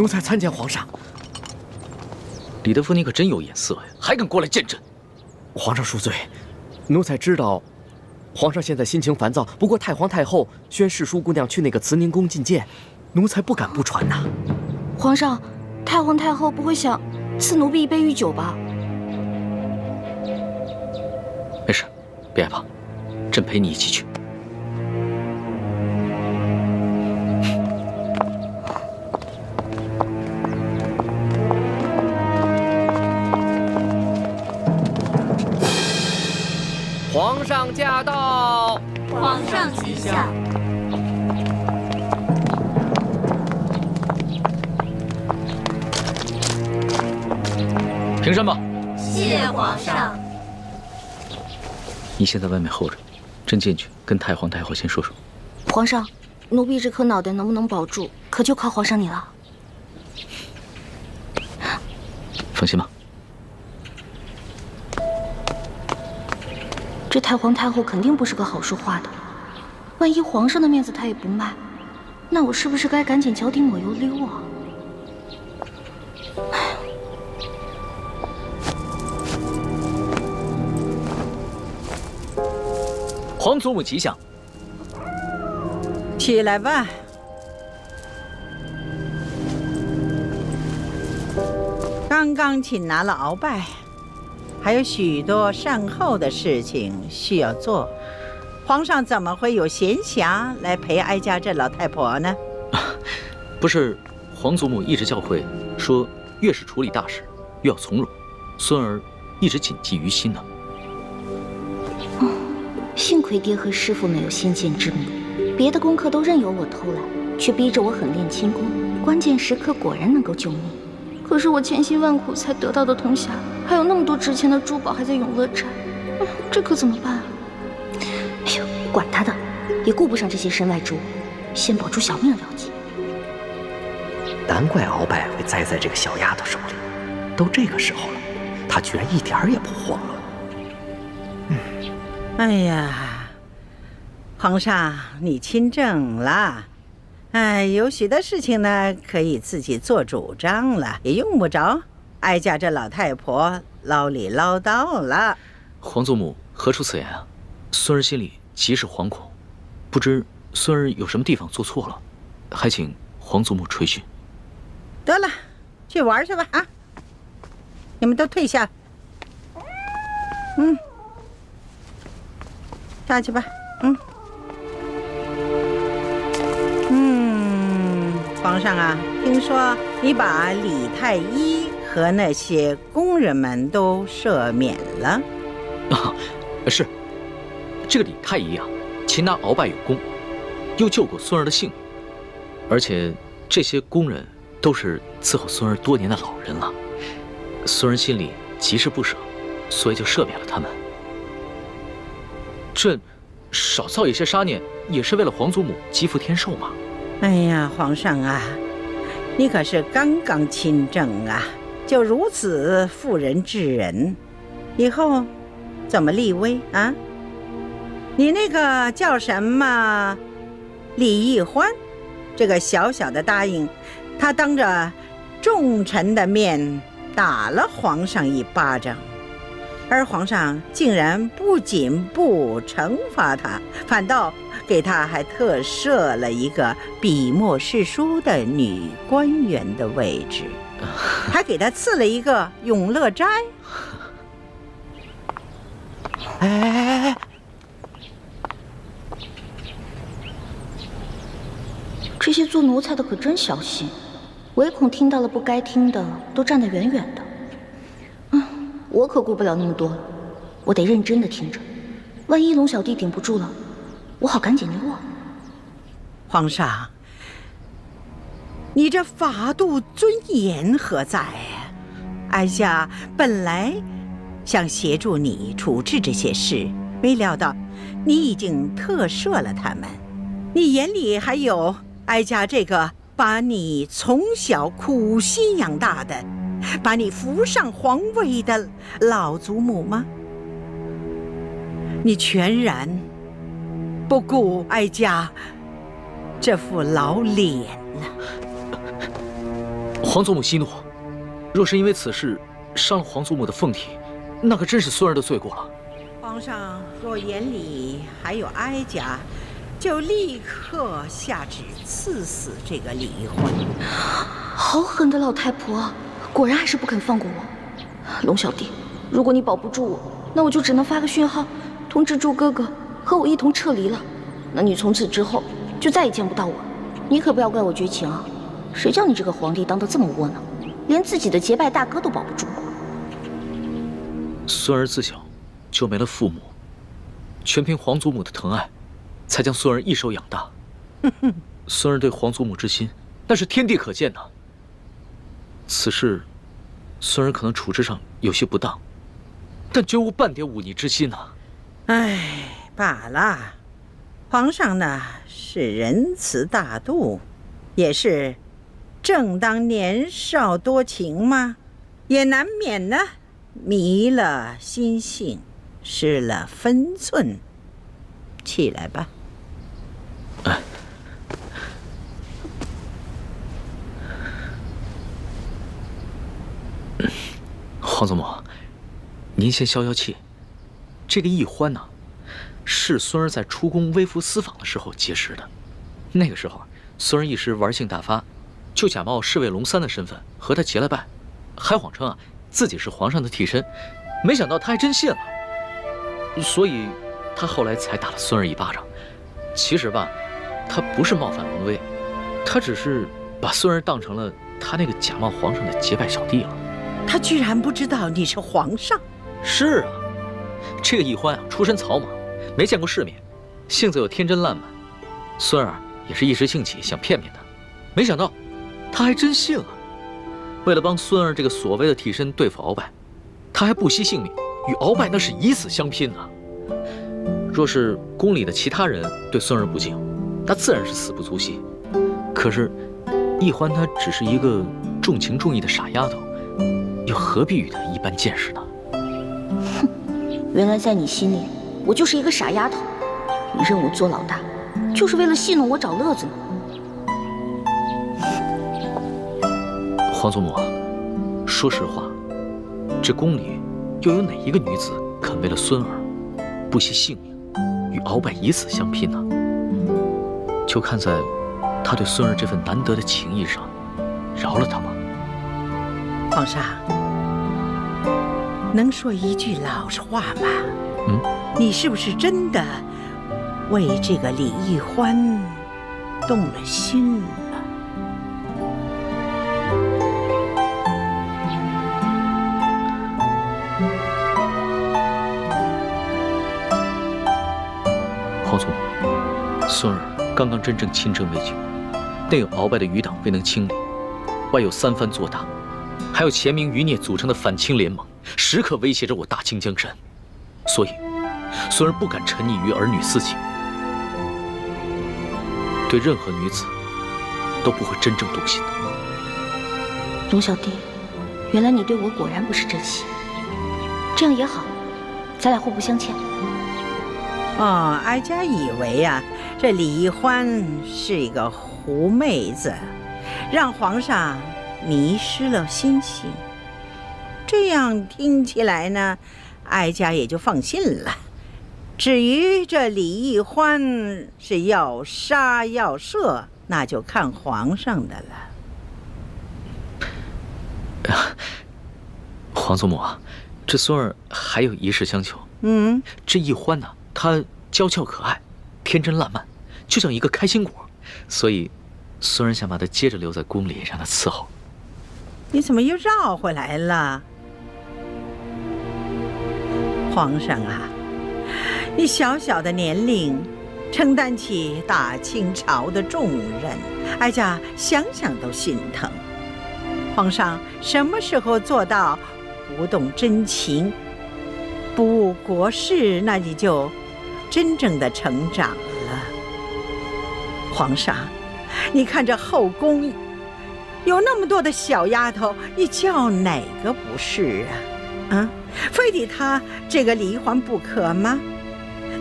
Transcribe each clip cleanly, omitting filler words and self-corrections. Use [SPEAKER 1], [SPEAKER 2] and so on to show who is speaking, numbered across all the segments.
[SPEAKER 1] 奴才参见皇上。
[SPEAKER 2] 李德福，你可真有眼色呀，还敢过来见朕！
[SPEAKER 1] 皇上恕罪，奴才知道，皇上现在心情烦躁。不过太皇太后宣誓淑姑娘去那个慈宁宫觐见，奴才不敢不传呐。
[SPEAKER 3] 皇上，太皇太后不会想赐奴婢一杯御酒吧？
[SPEAKER 2] 没事，别害怕，朕陪你一起去。
[SPEAKER 1] 皇上驾到！
[SPEAKER 4] 皇上吉祥！
[SPEAKER 2] 平身吧。
[SPEAKER 4] 谢皇上。
[SPEAKER 2] 你先在外面候着，朕进去跟太皇太后先说说。
[SPEAKER 3] 皇上，奴婢这颗脑袋能不能保住，可就靠皇上你了。
[SPEAKER 2] 放心吧。
[SPEAKER 3] 这太皇太后肯定不是个好说话的，万一皇上的面子她也不卖，那我是不是该赶紧脚底抹油溜啊？
[SPEAKER 2] 皇祖母吉祥。
[SPEAKER 5] 起来吧。刚刚请拿了鳌拜，还有许多善后的事情需要做。皇上怎么会有闲暇来陪哀家这老太婆呢？
[SPEAKER 2] 不是，皇祖母一直教诲说，越是处理大事，越要从容。孙儿一直谨记于心呢。
[SPEAKER 3] 幸亏爹和师父没有先见之明，别的功课都任由我偷懒，却逼着我狠练轻功，关键时刻果然能够救命。可是我千辛万苦才得到的铜匣，还有那么多值钱的珠宝还在永乐斋，这可怎么办啊？哎呦，管他的，也顾不上这些身外之物，先保住小命要紧。
[SPEAKER 1] 难怪鳌拜会栽在这个小丫头手里，都这个时候了，她居然一点儿也不慌了。
[SPEAKER 5] 哎呀，皇上你亲政了，有许多事情呢可以自己做主张了，也用不着哀家这老太婆唠里唠叨了。
[SPEAKER 2] 皇祖母何出此言啊？孙儿心里极是惶恐，不知孙儿有什么地方做错了，还请皇祖母垂询。
[SPEAKER 5] 得了，去玩去吧啊！你们都退下。下去吧。皇上啊，听说你把李太医和那些工人们都赦免了。
[SPEAKER 2] 是，这个李太医啊，擒拿鳌拜有功，又救过孙儿的性命，而且这些工人都是伺候孙儿多年的老人了，孙儿心里极是不舍，所以就赦免了他们。朕少造一些杀念，也是为了皇祖母积福天寿嘛。
[SPEAKER 5] 哎呀，皇上啊，你可是刚刚亲政啊，就如此妇人之仁，以后怎么立威啊？你那个叫什么李义欢，这个小小的答应，他当着众臣的面打了皇上一巴掌，而皇上竟然不仅不惩罚他，反倒给他还特设了一个笔墨诗书的女官员的位置，还给他赐了一个永乐斋。
[SPEAKER 1] 哎，
[SPEAKER 3] 这些做奴才的可真小心，唯恐听到了不该听的，都站得远远的。我可顾不了那么多了，我得认真的听着，万一龙小弟顶不住了，我好赶紧溜啊！
[SPEAKER 5] 皇上，你这法度尊严何在呀？哀家本来想协助你处置这些事，没料到你已经特赦了他们。你眼里还有哀家这个把你从小苦心养大的，把你扶上皇位的老祖母吗？你全然不顾哀家这副老脸了。
[SPEAKER 2] 皇祖母息怒，若是因为此事伤了皇祖母的凤体，那可真是孙儿的罪过了。
[SPEAKER 5] 皇上若眼里还有哀家，就立刻下旨赐死这个李易欢。
[SPEAKER 3] 好狠的老太婆，果然还是不肯放过我。龙小弟，如果你保不住我，那我就只能发个讯号，通知朱哥哥和我一同撤离了。那你从此之后就再也见不到我。你可不要怪我绝情啊！谁叫你这个皇帝当得这么窝囊，连自己的结拜大哥都保不住。
[SPEAKER 2] 孙儿自小就没了父母，全凭皇祖母的疼爱，才将孙儿一手养大。孙儿对皇祖母之心，那是天地可见的。此事，孙儿可能处置上有些不当，但绝无半点忤逆之心呐。
[SPEAKER 5] 唉，罢了。皇上呢是仁慈大度，也是正当年少多情嘛，也难免呢迷了心性，失了分寸。起来吧。
[SPEAKER 2] 哎，皇祖母，您先消消气。这个易欢呢，是孙儿在出宫微服私访的时候结识的。那个时候，孙儿一时玩性大发，就假冒侍卫龙三的身份和他结了拜，还谎称自己是皇上的替身。没想到他还真信了，所以他后来才打了孙儿一巴掌。其实吧，他不是冒犯龙威，他只是把孙儿当成了他那个假冒皇上的结拜小弟了。
[SPEAKER 5] 他居然不知道你是皇上？
[SPEAKER 2] 是啊，这个易欢出身草莽，没见过世面，性子又天真烂漫。孙儿也是一时兴起想骗骗他，没想到他还真信了。为了帮孙儿这个所谓的替身对付鳌拜，他还不惜性命，与鳌拜那是以死相拼啊！若是宫里的其他人对孙儿不敬，那自然是死不足惜。可是易欢她只是一个重情重义的傻丫头，又何必与他一般见识呢？
[SPEAKER 3] 哼，原来在你心里，我就是一个傻丫头。你认我做老大，就是为了戏弄我找乐子呢。
[SPEAKER 2] 皇祖母，说实话，这宫里又有哪一个女子肯为了孙儿不惜性命，与鳌拜以死相拼呢？就看在他对孙儿这份难得的情谊上，饶了他吧。
[SPEAKER 5] 皇上，能说一句老实话吗？你是不是真的为这个李易欢动了心了？
[SPEAKER 2] 皇祖母，孙儿刚刚真正亲政未久，内有鳌拜的余党未能清理，外有三藩做大，还有前明余孽组成的反清联盟，时刻威胁着我大清江山，所以孙儿不敢沉溺于儿女私情，对任何女子都不会真正动心的。
[SPEAKER 3] 龙小弟，原来你对我果然不是真心，这样也好，咱俩互不相欠。
[SPEAKER 5] 哦，哀家以为这李易欢是一个狐妹子，让皇上迷失了心性。这样听起来呢，哀家也就放心了。至于这李易欢是要杀要赦，那就看皇上的了。
[SPEAKER 2] 皇祖母啊，这孙儿还有一事相求。这易欢呢，她娇俏可爱，天真烂漫，就像一个开心果，所以孙儿想把她接着留在宫里，让她伺候。
[SPEAKER 5] 你怎么又绕回来了？皇上啊，你小小的年龄，承担起大清朝的重任，哀家想想都心疼。皇上什么时候做到不动真情，不误国事，那你就真正的成长了。皇上，你看这后宫有那么多的小丫头，你叫哪个不是啊？非得她这个李易欢不可吗？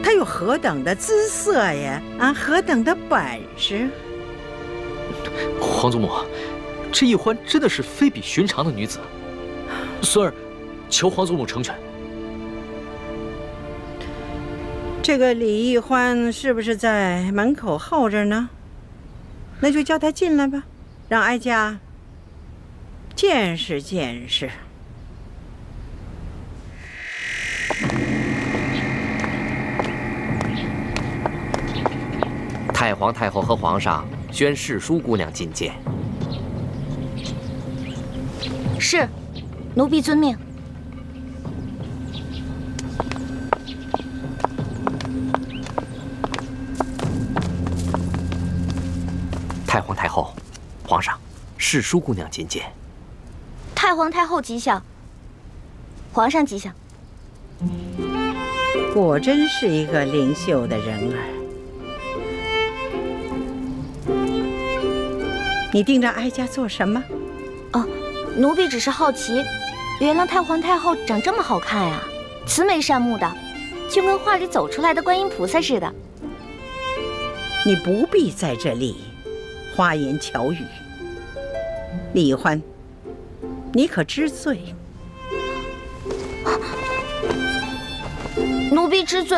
[SPEAKER 5] 她有何等的姿色呀？何等的本事？
[SPEAKER 2] 皇祖母，这易欢真的是非比寻常的女子。孙儿，求皇祖母成全。
[SPEAKER 5] 这个李易欢是不是在门口候着呢？那就叫他进来吧，让哀家见识见识。
[SPEAKER 1] 太皇太后和皇上宣世淑姑娘觐见。
[SPEAKER 3] 是，奴婢遵命。
[SPEAKER 1] 太皇太后，皇上，世淑姑娘觐见。
[SPEAKER 3] 太皇太后吉祥，皇上吉祥。
[SPEAKER 5] 果真是一个灵秀的人儿。你盯着哀家做什么？
[SPEAKER 3] 哦，奴婢只是好奇，原来太皇太后长这么好看呀，慈眉善目的，就跟画里走出来的观音菩萨似的。
[SPEAKER 5] 你不必在这里花言巧语。李欢，你可知罪？
[SPEAKER 3] 奴婢知罪。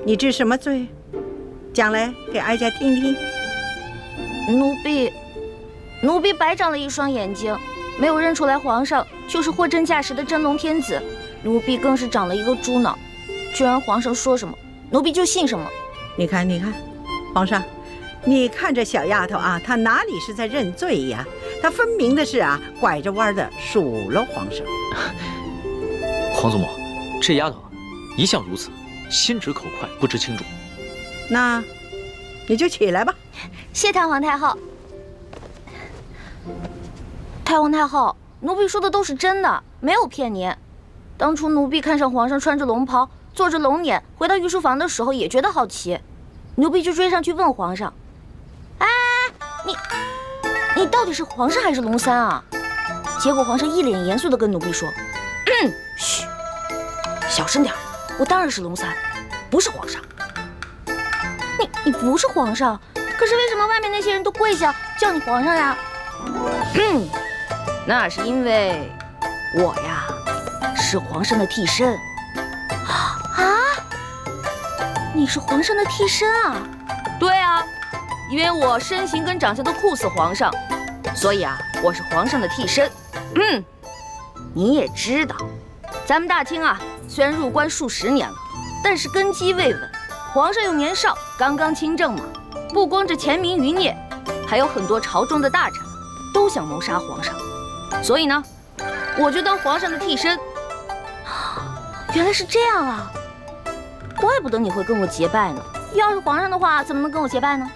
[SPEAKER 5] 你知什么罪？讲来给哀家听听。
[SPEAKER 3] 奴婢白长了一双眼睛，没有认出来皇上就是货真价实的真龙天子。奴婢更是长了一个猪脑，居然皇上说什么，奴婢就信什么。
[SPEAKER 5] 你看，皇上，你看这小丫头啊，她哪里是在认罪呀？她分明的是啊，拐着弯的数落皇上。
[SPEAKER 2] 皇祖母，这丫头一向如此，心直口快，不知轻重。
[SPEAKER 5] 那你就起来吧。
[SPEAKER 3] 谢太皇太后。太皇太后，奴婢说的都是真的，没有骗您。当初奴婢看上皇上穿着龙袍，坐着龙辇回到御书房的时候，也觉得好奇，奴婢就追上去问皇上：“哎，你到底是皇上还是龙三啊？”结果皇上一脸严肃地跟奴婢说：“嘘，小声点，我当然是龙三，不是皇上。”你不是皇上，可是为什么外面那些人都跪下叫你皇上呀？那是因为我呀是皇上的替身。啊？你是皇上的替身啊？对啊，因为我身形跟长相都酷似皇上，所以啊我是皇上的替身。你也知道，咱们大清啊虽然入关数十年了，但是根基未稳，皇上又年少，刚刚亲政嘛，不光这钱民余孽，还有很多朝中的大臣都想谋杀皇上，所以呢，我就当皇上的替身。原来是这样啊，怪不得你会跟我结拜呢。要是皇上的话，怎么能跟我结拜呢？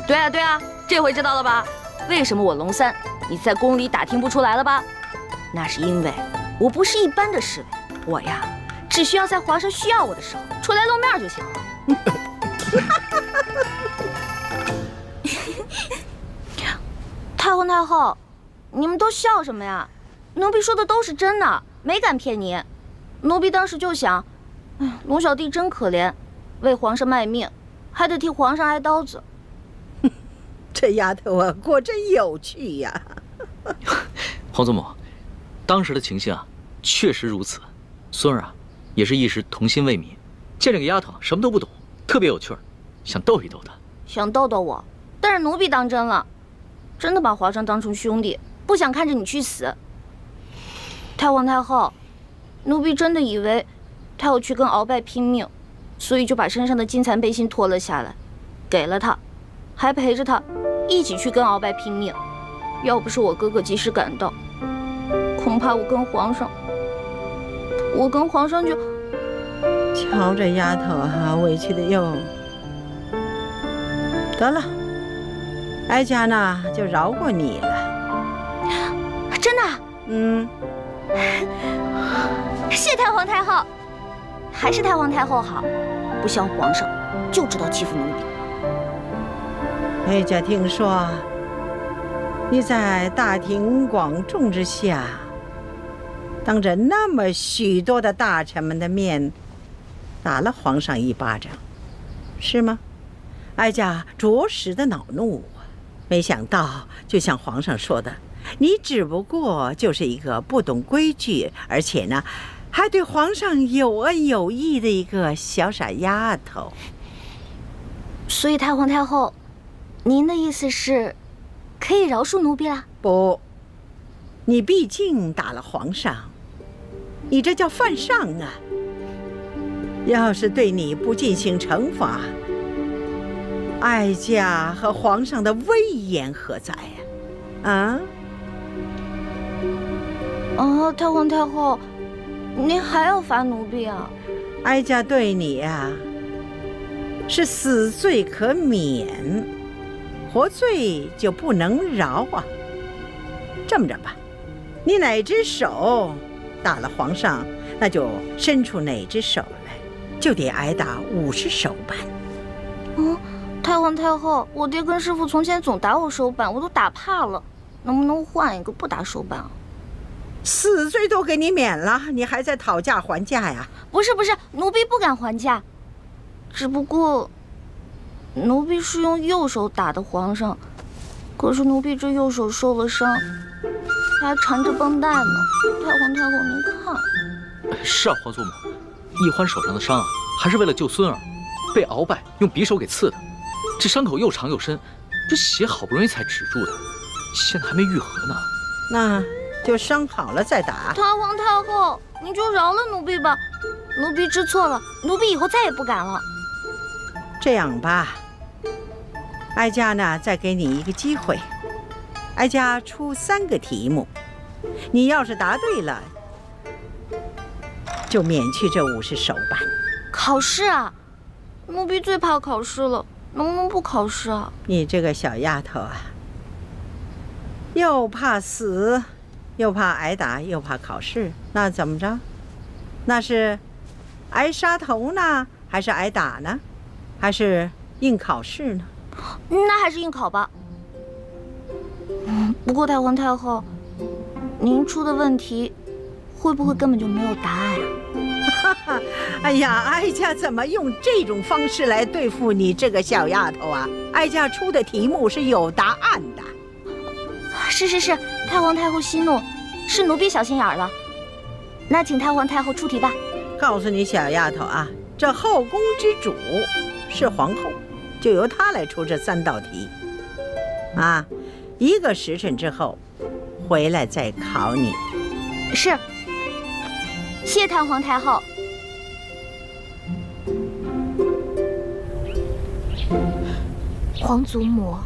[SPEAKER 3] 对啊，这回知道了吧？为什么我龙三你在宫里打听不出来了吧？那是因为我不是一般的侍卫，我呀只需要在皇上需要我的时候出来露面就行了。太皇太后，你们都笑什么呀？奴婢说的都是真的，没敢骗你。奴婢当时就想，龙小弟真可怜，为皇上卖命，还得替皇上挨刀子。
[SPEAKER 5] 这丫头啊，果真有趣呀！
[SPEAKER 2] 皇祖母，当时的情形啊，确实如此。孙儿啊，也是一时童心未泯，见这个丫头什么都不懂，特别有趣儿，想逗一逗她。
[SPEAKER 3] 想逗逗我，但是奴婢当真了，真的把皇上当成兄弟，不想看着你去死。太皇太后，奴婢真的以为他要去跟鳌拜拼命，所以就把身上的金蚕背心脱了下来，给了他，还陪着他一起去跟鳌拜拼命。要不是我哥哥及时赶到，恐怕我跟皇上就……
[SPEAKER 5] 瞧这丫头啊，委屈的哟。得了，哀家呢就饶过你了。
[SPEAKER 3] 真的？谢太皇太后，还是太皇太后好，不像皇上就知道欺负奴婢。
[SPEAKER 5] 哀家听说你在大庭广众之下，当着那么许多的大臣们的面，打了皇上一巴掌，是吗？哀家着实的恼怒啊！没想到，就像皇上说的，你只不过就是一个不懂规矩，而且呢，还对皇上有恩有义的一个小傻丫头。
[SPEAKER 3] 所以太皇太后，您的意思是，可以饶恕奴婢啦？
[SPEAKER 5] 不，你毕竟打了皇上，你这叫犯上啊！要是对你不进行惩罚，哀家和皇上的威严何在呀？
[SPEAKER 3] 太皇太后，您还要罚奴婢啊？
[SPEAKER 5] 哀家对你呀，是死罪可免，活罪就不能饶啊。这么着吧，你哪只手打了皇上，那就伸出哪只手来，就得挨打50手板。
[SPEAKER 3] 太皇太后，我爹跟师傅从前总打我手板，我都打怕了，能不能换一个不打手板啊？
[SPEAKER 5] 死罪都给你免了，你还在讨价还价呀？
[SPEAKER 3] 不是，奴婢不敢还价，只不过奴婢是用右手打的皇上，可是奴婢这右手受了伤，还缠着绷带呢。太皇太后，您看。
[SPEAKER 2] 是啊，皇祖母，奕欢手上的伤啊，还是为了救孙儿，被鳌拜用匕首给刺的，这伤口又长又深，这血好不容易才止住的，现在还没愈合呢。
[SPEAKER 5] 那就伤好了再打。
[SPEAKER 3] 太皇太后，您就饶了奴婢吧，奴婢知错了，奴婢以后再也不敢了。
[SPEAKER 5] 这样吧，哀家呢再给你一个机会，哀家出3个题目，你要是答对了，就免去这50手板。
[SPEAKER 3] 考试啊？奴婢最怕考试了，能不能不考试啊？
[SPEAKER 5] 你这个小丫头啊，又怕死，又怕挨打，又怕考试，那怎么着？那是挨杀头呢，还是挨打呢？还是应考试呢？
[SPEAKER 3] 那还是应考吧。不过太皇太后，您出的问题会不会根本就没有答案啊？
[SPEAKER 5] 哎呀，哀家怎么用这种方式来对付你这个小丫头啊？哀家出的题目是有答案的。
[SPEAKER 3] 是，太皇太后息怒，是奴婢小心眼儿了。那请太皇太后出题吧。
[SPEAKER 5] 告诉你小丫头啊，这后宫之主是皇后，就由她来出这3道题。1个时辰之后回来再考你。
[SPEAKER 3] 是，谢太皇太后。皇祖母，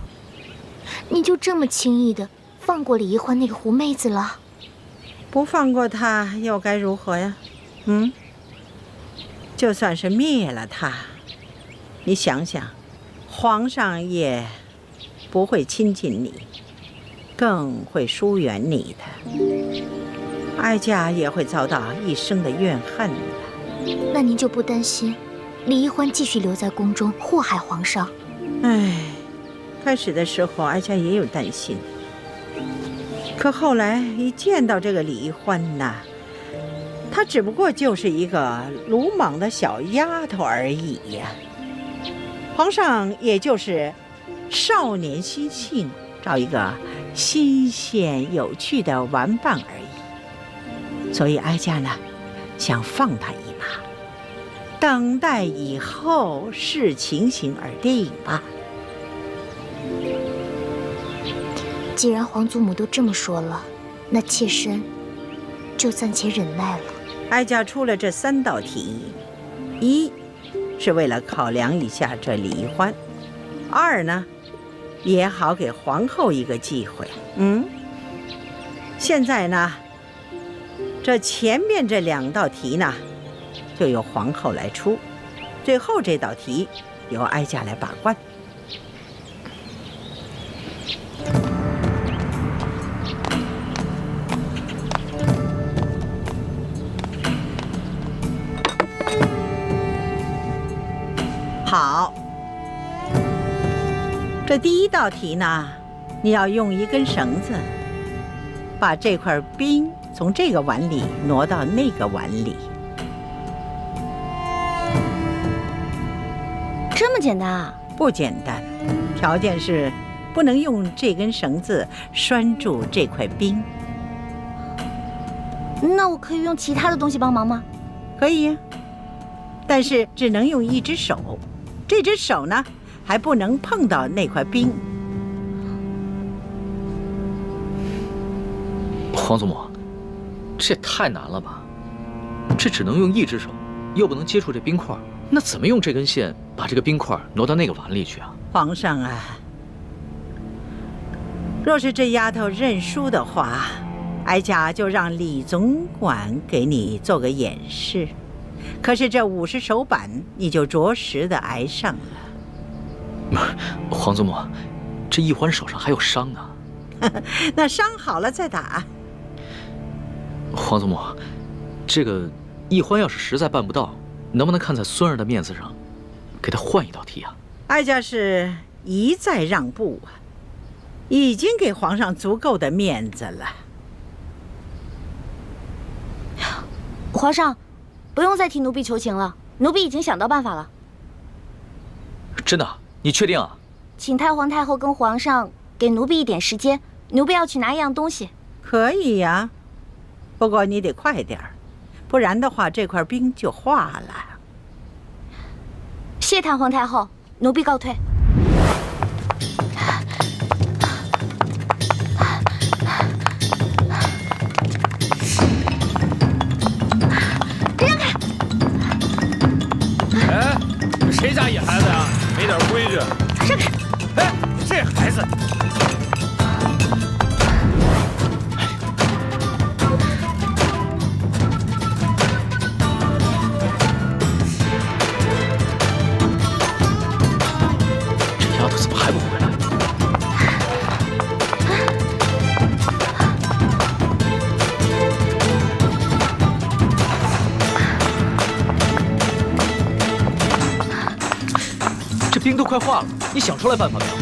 [SPEAKER 3] 你就这么轻易的放过李奕欢那个狐妹子了？
[SPEAKER 5] 不放过她又该如何呀？就算是灭了她，你想想，皇上也不会亲近你，更会疏远你的，哀家也会遭到一生的怨恨的。
[SPEAKER 3] 那您就不担心李奕欢继续留在宫中祸害皇上？
[SPEAKER 5] 开始的时候哀家也有担心，可后来一见到这个李奕欢呐，她只不过就是一个鲁莽的小丫头而已呀。皇上也就是少年心性，找一个新鲜有趣的玩伴而已。所以哀家呢，想放他一马，等待以后视情形而定吧。
[SPEAKER 3] 既然皇祖母都这么说了，那妾身就暂且忍耐了。
[SPEAKER 5] 哀家出了这3道题，1是为了考量一下这李奕欢，2呢也好给皇后一个机会。现在呢，这前面这2道题呢，就由皇后来出，最后这道题由哀家来把关。好，这第1道题呢，你要用一根绳子，把这块冰从这个碗里挪到那个碗里。
[SPEAKER 3] 这么简单啊？
[SPEAKER 5] 不简单，条件是不能用这根绳子拴住这块冰。
[SPEAKER 3] 那我可以用其他的东西帮忙吗？
[SPEAKER 5] 可以呀，但是只能用一只手，这只手呢还不能碰到那块冰。
[SPEAKER 2] 黄祖母，这也太难了吧？这只能用一只手，又不能接触这冰块，那怎么用这根线把这个冰块挪到那个碗里去啊？
[SPEAKER 5] 皇上啊，若是这丫头认输的话，哀家就让李总管给你做个演示。可是这50手板，你就着实的挨上了。
[SPEAKER 2] 皇祖母，这奕欢手上还有伤呢。
[SPEAKER 5] 那伤好了再打。
[SPEAKER 2] 皇祖母，这个奕欢要是实在办不到，能不能看在孙儿的面子上，给他换一道题啊？
[SPEAKER 5] 哀家是一再让步啊，已经给皇上足够的面子了。
[SPEAKER 3] 皇上，不用再替奴婢求情了，奴婢已经想到办法了。
[SPEAKER 2] 真的？你确定啊？
[SPEAKER 3] 请太皇太后跟皇上给奴婢一点时间，奴婢要去拿一样东西。
[SPEAKER 5] 可以呀，不过你得快点儿，不然的话这块冰就化了。
[SPEAKER 3] 谢太皇太后，奴婢告退。让开！
[SPEAKER 6] 哎，谁家野孩子呀？没点规矩！
[SPEAKER 3] 让开！
[SPEAKER 6] 哎，这孩子。
[SPEAKER 2] 丫头怎么还不回来？这冰都快化了，你想出来办法没有？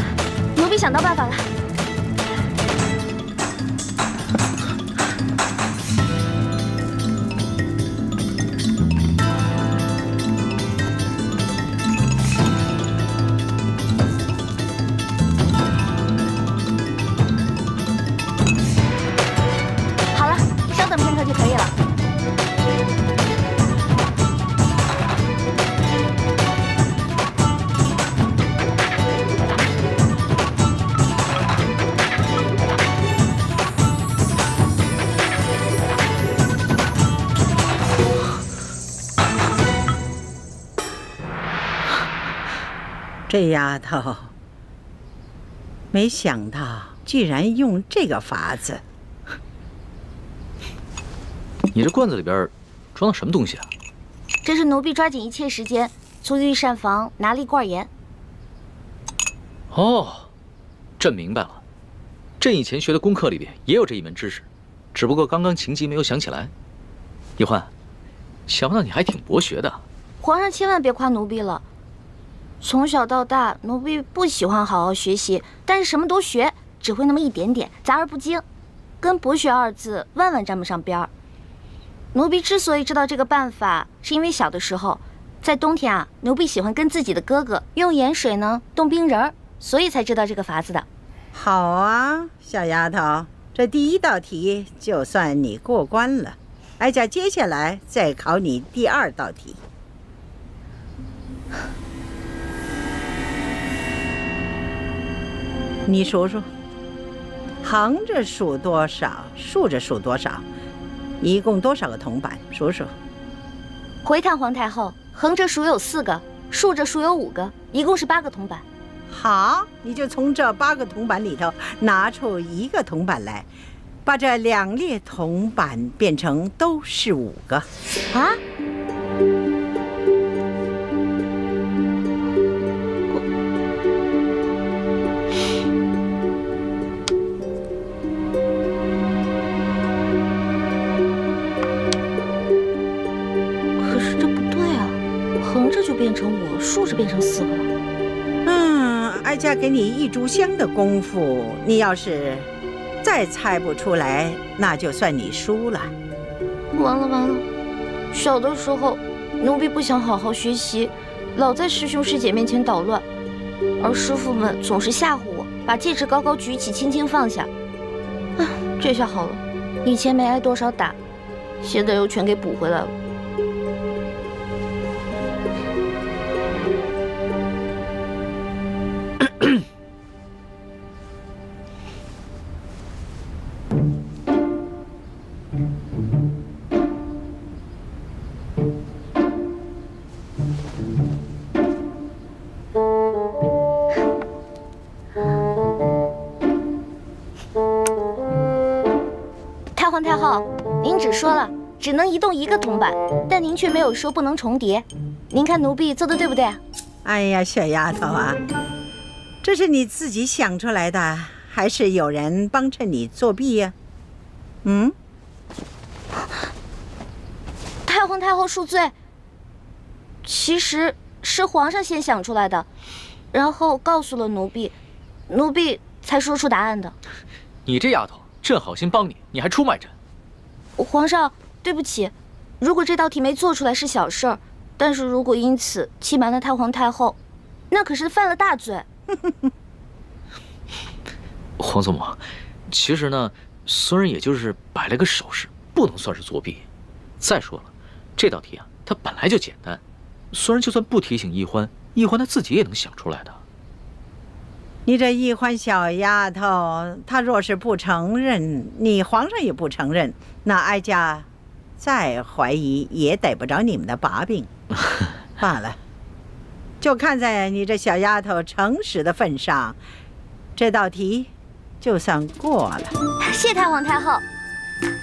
[SPEAKER 3] 奴婢想到办法了。好了，稍等片刻就可以了。
[SPEAKER 5] 这丫头，没想到居然用这个法子。
[SPEAKER 2] 你这罐子里边装的什么东西啊？
[SPEAKER 3] 这是奴婢抓紧一切时间从御膳房拿了一罐盐。
[SPEAKER 2] 哦，朕明白了。朕以前学的功课里边也有这一门知识，只不过刚刚情急没有想起来。奕欢，想不到你还挺博学的。
[SPEAKER 3] 皇上千万别夸奴婢了。从小到大，奴婢不喜欢好好学习，但是什么都学，只会那么一点点，杂而不精，跟博学二字万万沾不上边儿。奴婢之所以知道这个办法，是因为小的时候，在冬天啊，奴婢喜欢跟自己的哥哥用盐水呢冻冰人儿，所以才知道这个法子的。
[SPEAKER 5] 好啊，小丫头，这第一道题就算你过关了。哀家接下来再考你第2道题。你数数，横着数多少，竖着数多少，一共多少个铜板？数数。
[SPEAKER 3] 回太皇太后，横着数有4个，竖着数有5个，一共是8个铜板。
[SPEAKER 5] 好，你就从这8个铜板里头拿出1个铜板来，把这2列铜板变成都是5个。
[SPEAKER 3] 啊？可是这不对啊，横着就变成5，竖着变成4个了。
[SPEAKER 5] 哀家给你一炷香的功夫，你要是再猜不出来，那就算你输了。
[SPEAKER 3] 完了完了！小的时候，奴婢不想好好学习，老在师兄师姐面前捣乱，而师傅们总是吓唬我，把戒指高高举起，轻轻放下。啊，这下好了，以前没挨多少打，现在又全给补回来了。太皇太后，您只说了只能移动一个铜板，但您却没有说不能重叠。您看奴婢做的对不对啊？
[SPEAKER 5] 哎呀，小丫头啊，这是你自己想出来的，还是有人帮衬你作弊呀？
[SPEAKER 3] 太皇太后恕罪，其实是皇上先想出来的，然后告诉了奴婢，奴婢才说出答案的。
[SPEAKER 2] 你这丫头，朕好心帮你，你还出卖朕。
[SPEAKER 3] 皇上，对不起，如果这道题没做出来是小事儿，但是如果因此欺瞒了太皇太后，那可是犯了大罪。
[SPEAKER 2] 皇祖母，其实呢，孙人也就是摆了个手势，不能算是作弊。再说了，这道题啊，它本来就简单，孙人就算不提醒易欢，易欢他自己也能想出来的。
[SPEAKER 5] 你这易欢小丫头，她若是不承认，你皇上也不承认，那哀家再怀疑也逮不着你们的把柄。罢了，就看在你这小丫头诚实的份上，这道题就算过了。
[SPEAKER 3] 谢太皇太后。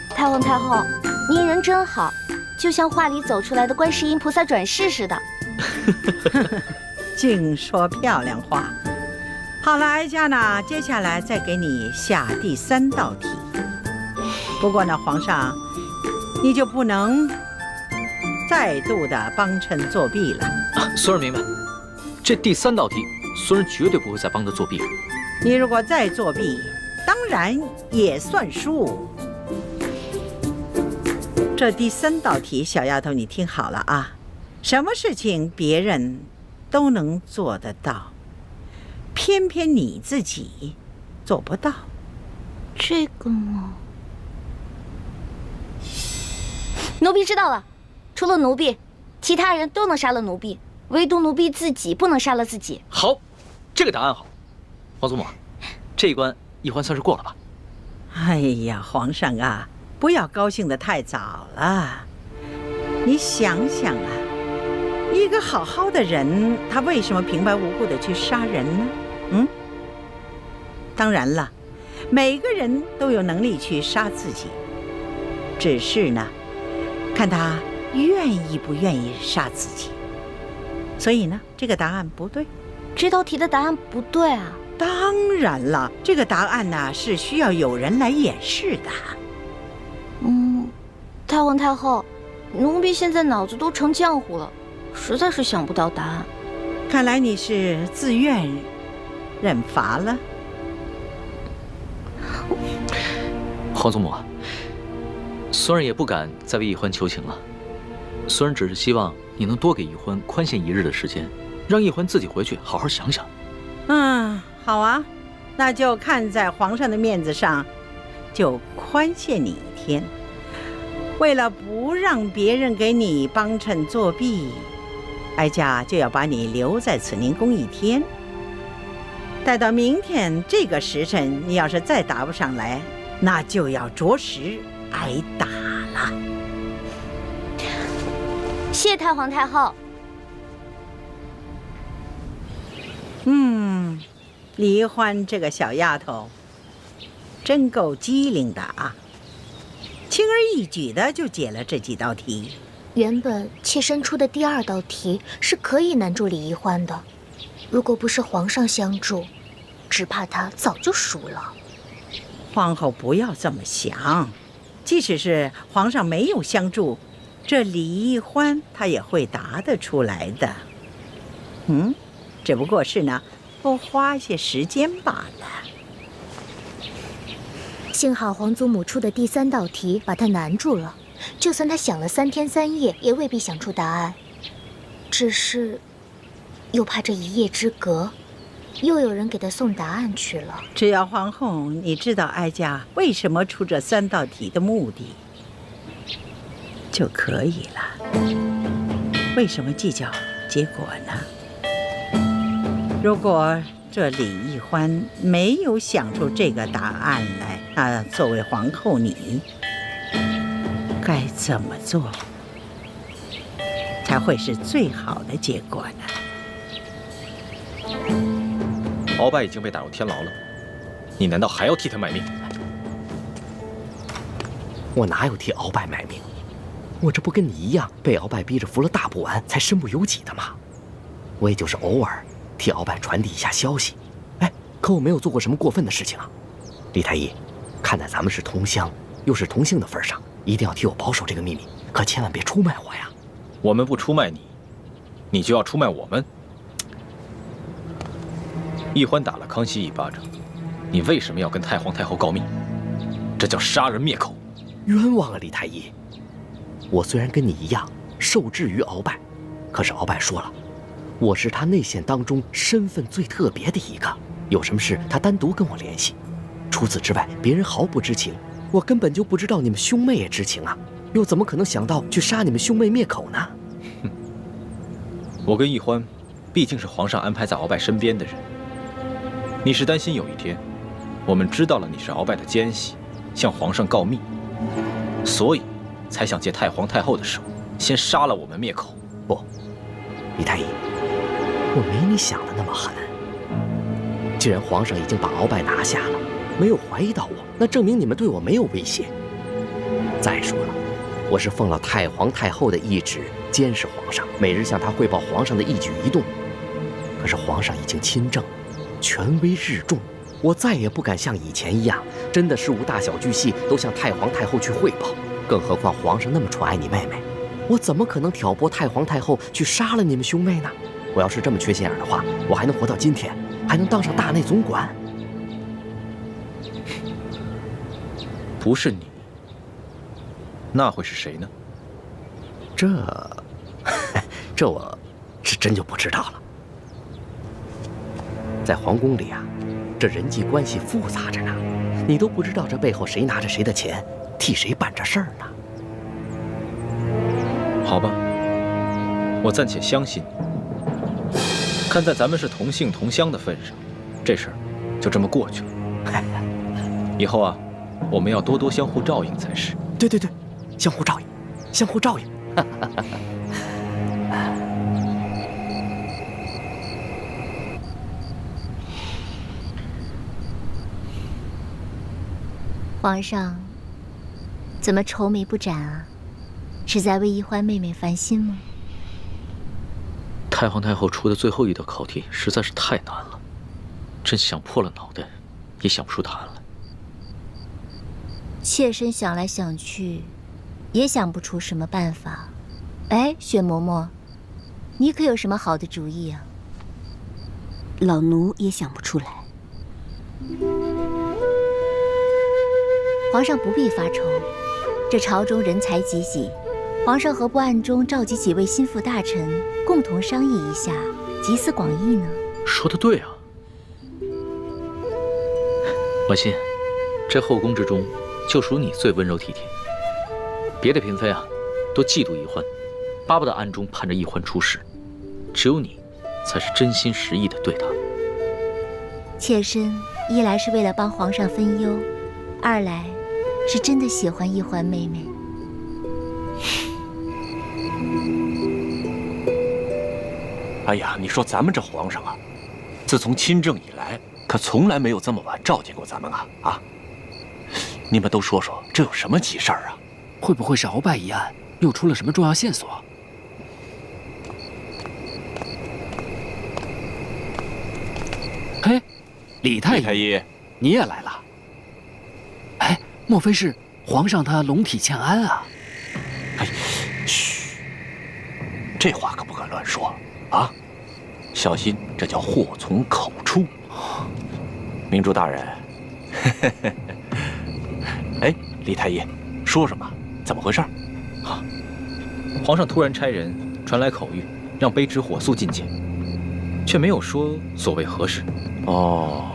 [SPEAKER 3] 太皇太后，您人真好，就像画里走出来的观世音菩萨转世似的。
[SPEAKER 5] 净说漂亮话。好了，哀家呢，接下来再给你下第3道题。不过呢，皇上，你就不能再度的帮衬作弊了。
[SPEAKER 2] 孙儿明白，这第3道题，孙儿绝对不会再帮他作弊了。
[SPEAKER 5] 你如果再作弊，当然也算输。这第3道题，小丫头，你听好了啊，什么事情别人都能做得到，偏偏你自己做不到。
[SPEAKER 3] 这个嘛，奴婢知道了。除了奴婢，其他人都能杀了奴婢，唯独奴婢自己不能杀了自己。
[SPEAKER 2] 好，这个答案好。皇祖母，这一关易欢算是过了吧？
[SPEAKER 5] 哎呀，皇上啊，不要高兴得太早了。你想想啊，一个好好的人，他为什么平白无故的去杀人呢？当然了，每个人都有能力去杀自己，只是呢，看他愿意不愿意杀自己。所以呢，这个答案不对。
[SPEAKER 3] 这道题的答案不对啊？
[SPEAKER 5] 当然了，这个答案呢是需要有人来演示的。
[SPEAKER 3] 太皇太后，奴婢现在脑子都成浆糊了，实在是想不到答案。
[SPEAKER 5] 看来你是自愿认罚了。
[SPEAKER 2] 皇祖母，孙儿也不敢再为易欢求情了。孙儿只是希望你能多给易欢宽限1日的时间，让易欢自己回去好好想想。
[SPEAKER 5] 好啊，那就看在皇上的面子上，就宽限你1天。为了不让别人给你帮衬作弊，哀家就要把你留在慈宁宫1天。待到明天这个时辰，你要是再答不上来，那就要着实挨打了。
[SPEAKER 3] 谢太皇太后。
[SPEAKER 5] 李欢这个小丫头真够机灵的啊，轻而易举的就解了这几道题。
[SPEAKER 7] 原本妾身出的第2道题是可以难住李易欢的，如果不是皇上相助，只怕他早就输了。
[SPEAKER 5] 皇后不要这么想，即使是皇上没有相助，这李易欢他也会答得出来的。只不过是呢，多花些时间罢了。
[SPEAKER 7] 幸好皇祖母出的第3道题把他难住了，就算他想了3天3夜，也未必想出答案。只是，又怕这一夜之隔，又有人给他送答案去了。
[SPEAKER 5] 只要皇后你知道哀家为什么出这3道题的目的就可以了。为什么计较结果呢？如果这李易欢没有想出这个答案来，那作为皇后你该怎么做才会是最好的结果呢？
[SPEAKER 8] 鳌拜已经被打入天牢了，你难道还要替他卖命？
[SPEAKER 1] 我哪有替鳌拜卖命？我这不跟你一样被鳌拜逼着服了大补丸才身不由己的吗？我也就是偶尔替鳌拜传递一下消息。哎，可我没有做过什么过分的事情啊。李太医，看在咱们是同乡又是同姓的份上，一定要替我保守这个秘密，可千万别出卖我呀。
[SPEAKER 8] 我们不出卖你，你就要出卖我们？易欢打了康熙一巴掌，你为什么要跟太皇太后告密？这叫杀人灭口。
[SPEAKER 1] 冤枉啊，李太医！我虽然跟你一样受制于鳌拜，可是鳌拜说了，我是他内线当中身份最特别的一个，有什么事他单独跟我联系。除此之外，别人毫不知情。我根本就不知道你们兄妹也知情啊，又怎么可能想到去杀你们兄妹灭口呢？
[SPEAKER 8] 我跟易欢，毕竟是皇上安排在鳌拜身边的人。你是担心有一天，我们知道了你是鳌拜的奸细，向皇上告密，所以才想借太皇太后的手，先杀了我们灭口。
[SPEAKER 1] 不，李太医，我没你想的那么狠。既然皇上已经把鳌拜拿下了，没有怀疑到我，那证明你们对我没有威胁。再说了，我是奉了太皇太后的懿旨监视皇上，每日向他汇报皇上的一举一动。可是皇上已经亲政，权威日重，我再也不敢像以前一样，真的事无大小巨细都向太皇太后去汇报。更何况皇上那么宠爱你妹妹，我怎么可能挑拨太皇太后去杀了你们兄妹呢？我要是这么缺心眼的话，我还能活到今天，还能当上大内总管？
[SPEAKER 8] 不是你，那会是谁呢？
[SPEAKER 1] 这我是真就不知道了。在皇宫里啊，这人际关系复杂着呢，你都不知道这背后谁拿着谁的钱，替谁办着事儿呢。
[SPEAKER 8] 好吧，我暂且相信你。看在咱们是同姓同乡的份上，这事儿就这么过去了。以后啊，我们要多多相互照应才是。
[SPEAKER 1] 对，相互照应，相互照应。
[SPEAKER 3] 皇上，怎么愁眉不展啊？是在为易欢妹妹烦心吗？
[SPEAKER 2] 太皇太后出的最后一道考题实在是太难了，真想破了脑袋也想不出答案来。
[SPEAKER 3] 妾身想来想去，也想不出什么办法。哎，雪嬷嬷，你可有什么好的主意啊？
[SPEAKER 9] 老奴也想不出来。
[SPEAKER 3] 皇上不必发愁，这朝中人才济济，皇上何不暗中召集几位心腹大臣，共同商议一下，集思广益呢？
[SPEAKER 2] 说得对啊，婉心，这后宫之中，就属你最温柔体贴。别的嫔妃啊，都嫉妒易欢，巴不得暗中盼着易欢出事，只有你，才是真心实意的对她。
[SPEAKER 3] 妾身一来是为了帮皇上分忧，二来是真的喜欢易欢妹妹。
[SPEAKER 6] 哎呀，你说咱们这皇上啊，自从亲政以来，可从来没有这么晚召见过咱们啊！啊，你们都说说，这有什么急事儿啊？
[SPEAKER 10] 会不会是鳌拜一案又出了什么重要线索？嘿，李太医，你也来了？哎，莫非是皇上他龙体欠安啊？
[SPEAKER 6] 哎，嘘，这话可不敢乱说啊！小心，这叫祸从口出。明珠大人，哎，李太医，说什么？怎么回事？
[SPEAKER 8] 啊，皇上突然差人传来口谕，让卑职火速觐见。却没有说所谓何事。
[SPEAKER 6] 哦，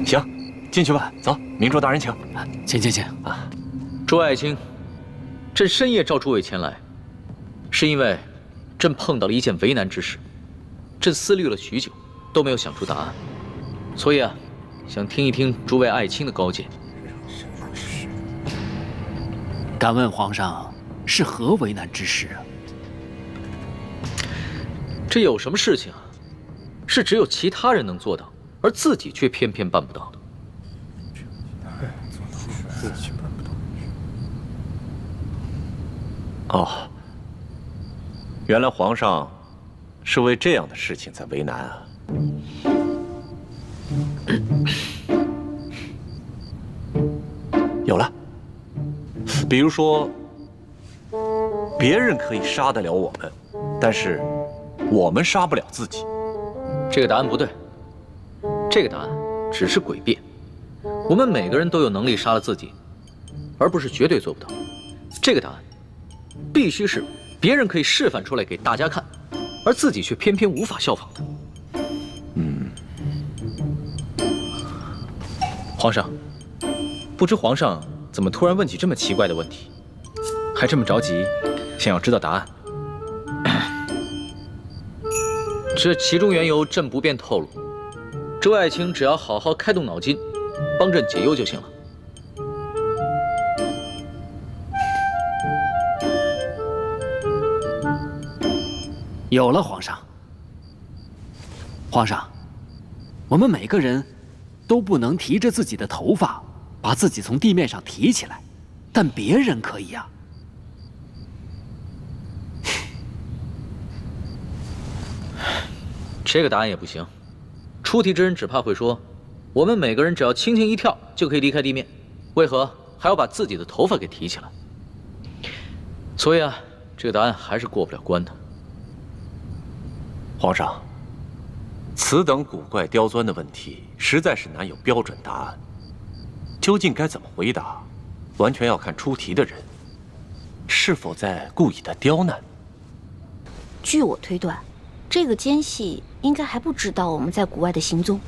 [SPEAKER 6] 行，进去吧。走，明珠大人请。
[SPEAKER 10] 请
[SPEAKER 6] 啊，
[SPEAKER 2] 诸位爱卿，朕深夜召诸位前来，是因为朕碰到了一件为难之事，朕思虑了许久，都没有想出答案，所以啊，想听一听诸位爱卿的高见。
[SPEAKER 10] 敢问皇上是何为难之事啊？
[SPEAKER 2] 这有什么事情啊？是只有其他人能做到，而自己却偏偏办不到的。
[SPEAKER 6] 哦，原来皇上是为这样的事情在为难啊。有了，比如说，别人可以杀得了我们，但是我们杀不了自己。
[SPEAKER 2] 这个答案不对，这个答案只是诡辩。我们每个人都有能力杀了自己，而不是绝对做不到。这个答案必须是别人可以示范出来给大家看，而自己却偏偏无法效仿的。
[SPEAKER 8] 皇上，不知皇上怎么突然问起这么奇怪的问题，还这么着急，想要知道答案？
[SPEAKER 2] 这其中缘由，朕不便透露。诸位爱卿只要好好开动脑筋，帮朕解忧就行了。
[SPEAKER 10] 有了，皇上。皇上，我们每个人都不能提着自己的头发，把自己从地面上提起来，但别人可以呀。
[SPEAKER 2] 这个答案也不行。出题之人只怕会说，我们每个人只要轻轻一跳就可以离开地面，为何还要把自己的头发给提起来？所以啊，这个答案还是过不了关的。
[SPEAKER 6] 皇上，此等古怪刁钻的问题，实在是难有标准答案。究竟该怎么回答，完全要看出题的人是否在故意的刁难。
[SPEAKER 3] 据我推断，这个奸细应该还不知道我们在谷外的行踪，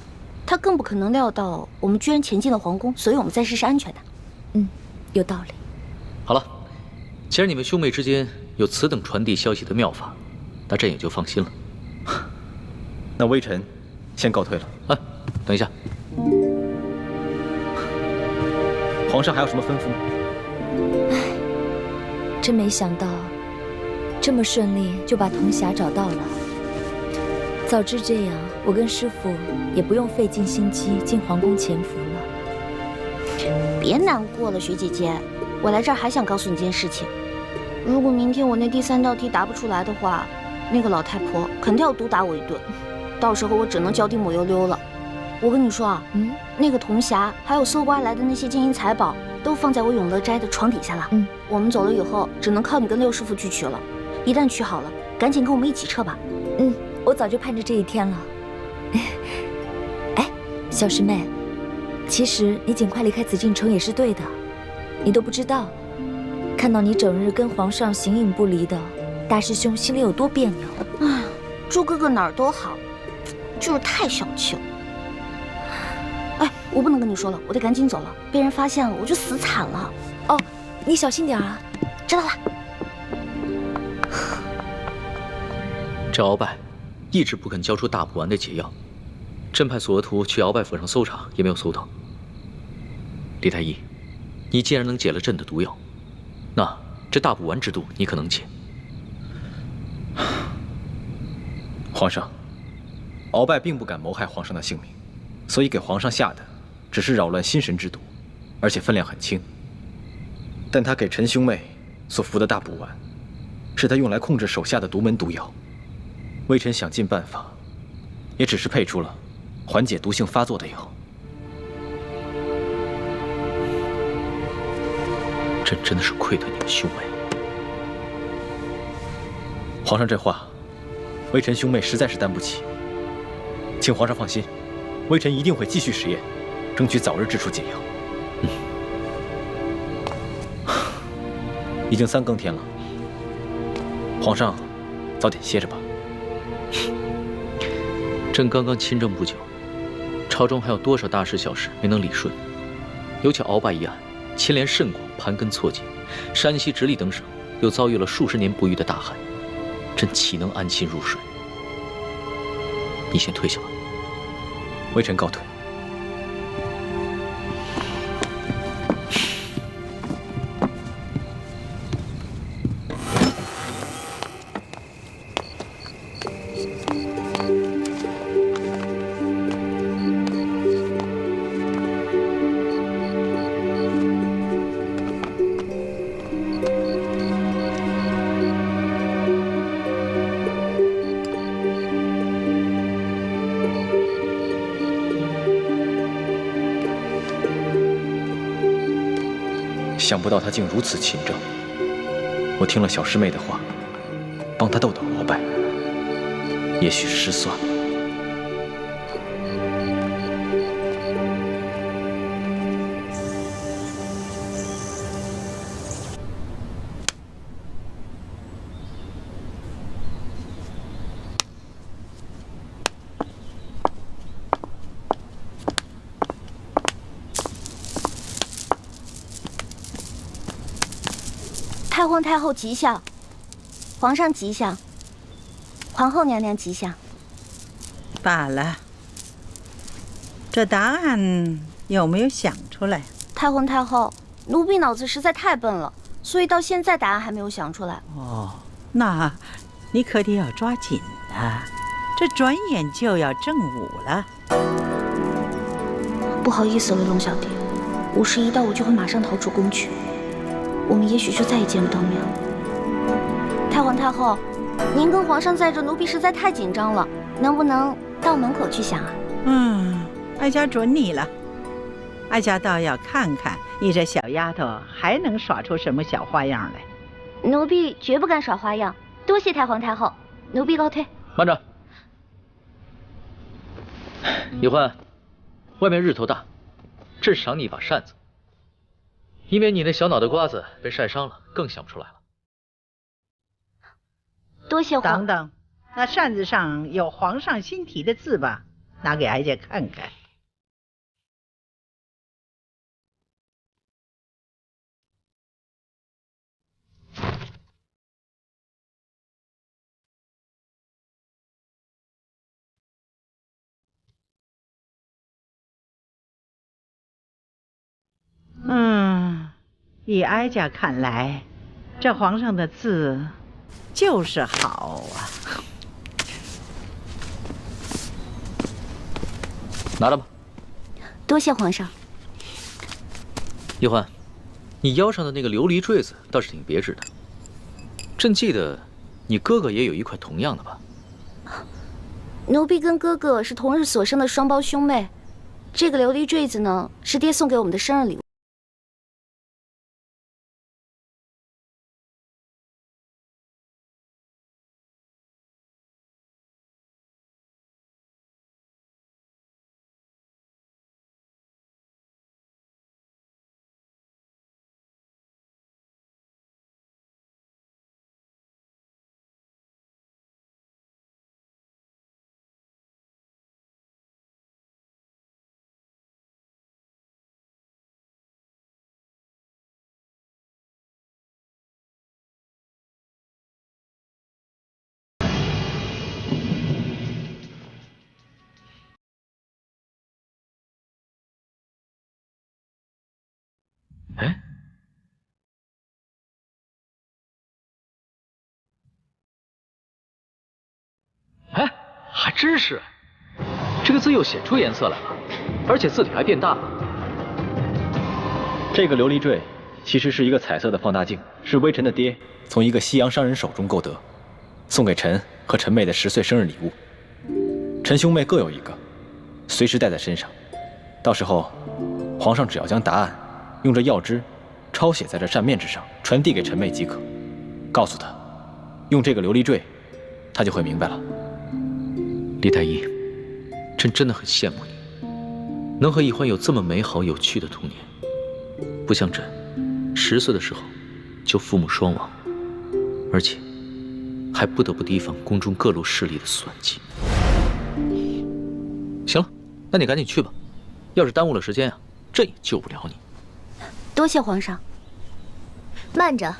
[SPEAKER 3] 他更不可能料到我们居然前进了皇宫，所以我们暂时是安全的。
[SPEAKER 7] 有道理。
[SPEAKER 2] 好了，既然你们兄妹之间有此等传递消息的妙法，那朕也就放心了。
[SPEAKER 8] 那微臣先告退了。
[SPEAKER 2] 啊，等一下，
[SPEAKER 8] 皇上还有什么吩咐吗？
[SPEAKER 7] 真没想到，这么顺利就把铜匣找到了。早知这样，我跟师父也不用费尽心机进皇宫潜伏了。
[SPEAKER 3] 别难过了，学姐姐，我来这儿还想告诉你件事情。如果明天我那第3道题答不出来的话，那个老太婆肯定要毒打我一顿，到时候我只能脚底抹油溜了。我跟你说啊，那个铜匣还有搜刮来的那些金银财宝，都放在我永乐斋的床底下了。我们走了以后，只能靠你跟六师傅去取了。一旦取好了，赶紧跟我们一起撤吧。
[SPEAKER 7] 我早就盼着这一天了。哎，小师妹，其实你尽快离开紫禁城也是对的。你都不知道，看到你整日跟皇上形影不离的，大师兄心里有多别扭。
[SPEAKER 3] 唉，朱哥哥哪儿都好，就是太小气了。哎，我不能跟你说了，我得赶紧走了，被人发现了我就死惨了。
[SPEAKER 7] 哦，你小心点啊。
[SPEAKER 3] 知道了。
[SPEAKER 2] 这鳌拜一直不肯交出大补丸的解药，朕派索额图去鳌拜府上搜查，也没有搜到。李太医，你既然能解了朕的毒药，那这大补丸之毒你可能解？
[SPEAKER 8] 皇上，鳌拜并不敢谋害皇上的性命，所以给皇上下的只是扰乱心神之毒，而且分量很轻。但他给陈兄妹所服的大补丸，是他用来控制手下的独门毒药。微臣想尽办法，也只是配出了缓解毒性发作的药。
[SPEAKER 2] 朕真的是愧对你们兄妹。
[SPEAKER 8] 皇上这话，微臣兄妹实在是担不起。请皇上放心，微臣一定会继续实验，争取早日制出解药。已经3更天了，皇上早点歇着吧。
[SPEAKER 2] 朕刚刚亲政不久，朝中还有多少大事小事没能理顺？尤其鳌拜一案，牵连甚广，盘根错节，山西、直隶等省又遭遇了数十年不遇的大旱，朕岂能安心入睡？你先退下吧。
[SPEAKER 8] 微臣告退。想不到他竟如此勤政。我听了小师妹的话，帮他斗倒鳌拜，也许失算了。
[SPEAKER 3] 太皇太后吉祥，皇上吉祥，皇后娘娘吉祥。
[SPEAKER 5] 罢了，这答案有没有想出来？
[SPEAKER 3] 太皇太后，奴婢脑子实在太笨了，所以到现在答案还没有想出来。
[SPEAKER 5] 哦，那你可得要抓紧了，这转眼就要正午了。
[SPEAKER 3] 不好意思了，龙小弟，5时一到我就会马上逃出宫去。我们也许就再也见不到面了。太皇太后，您跟皇上在这，奴婢实在太紧张了，能不能到门口去想啊？
[SPEAKER 5] 哀家准你了。哀家倒要看看你这小丫头还能耍出什么小花样来。
[SPEAKER 3] 奴婢绝不敢耍花样，多谢太皇太后，奴婢告退。
[SPEAKER 2] 慢着，奕欢，外面日头大，朕赏你一把扇子。以免你那小脑袋瓜子被晒伤了，更想不出来了。
[SPEAKER 3] 多谢皇。
[SPEAKER 5] 等等，那扇子上有皇上新题的字吧？拿给哀家看看。以哀家看来，这皇上的字就是好啊。
[SPEAKER 2] 拿着吧。
[SPEAKER 3] 多谢皇上。
[SPEAKER 2] 奕欢，你腰上的那个琉璃坠子倒是挺别致的。朕记得你哥哥也有一块同样的吧？
[SPEAKER 3] 奴婢跟哥哥是同日所生的双胞兄妹。这个琉璃坠子呢，是爹送给我们的生日礼物。
[SPEAKER 2] 哎，还真是，这个字又显出颜色来了，而且字体还变大了。
[SPEAKER 8] 这个琉璃坠其实是一个彩色的放大镜，是微臣的爹从一个西洋商人手中购得，送给臣和臣妹的10岁生日礼物。臣兄妹各有一个，随时带在身上。到时候，皇上只要将答案用这药汁抄写在这扇面之上，传递给臣妹即可。告诉他，用这个琉璃坠，他就会明白了。
[SPEAKER 2] 李太医，朕真的很羡慕你，能和奕欢有这么美好有趣的童年。不像朕，10岁的时候就父母双亡，而且还不得不提防宫中各路势力的算计。行了，那你赶紧去吧，要是耽误了时间啊，朕也救不了你。
[SPEAKER 3] 多谢皇上。
[SPEAKER 4] 慢着，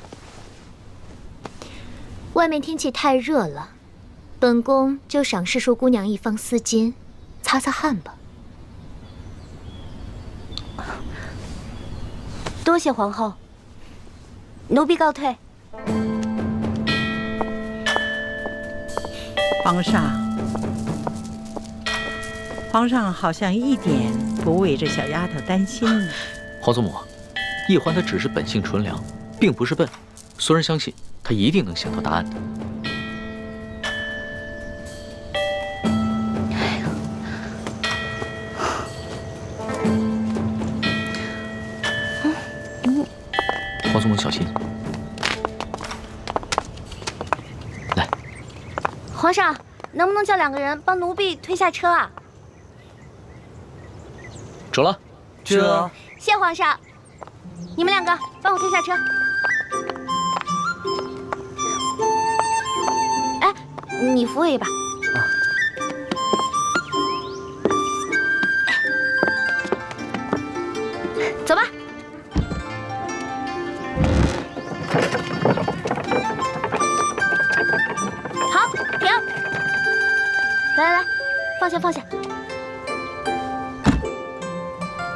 [SPEAKER 4] 外面天气太热了，本宫就赏世淑姑娘一方丝巾，擦擦汗吧。
[SPEAKER 3] 多谢皇后，奴婢告退。
[SPEAKER 5] 皇上好像一点不为这小丫头担心呢。
[SPEAKER 2] 皇祖母，叶欢她只是本性纯良，并不是笨，孙儿相信她一定能想到答案的。皇祖母小心。来，
[SPEAKER 3] 皇上，能不能叫2个人帮奴婢推下车啊？
[SPEAKER 2] 走了。
[SPEAKER 3] 这。谢皇上，你们2个帮我推下车。哎，你扶我一把。走吧。好，停。来，放下。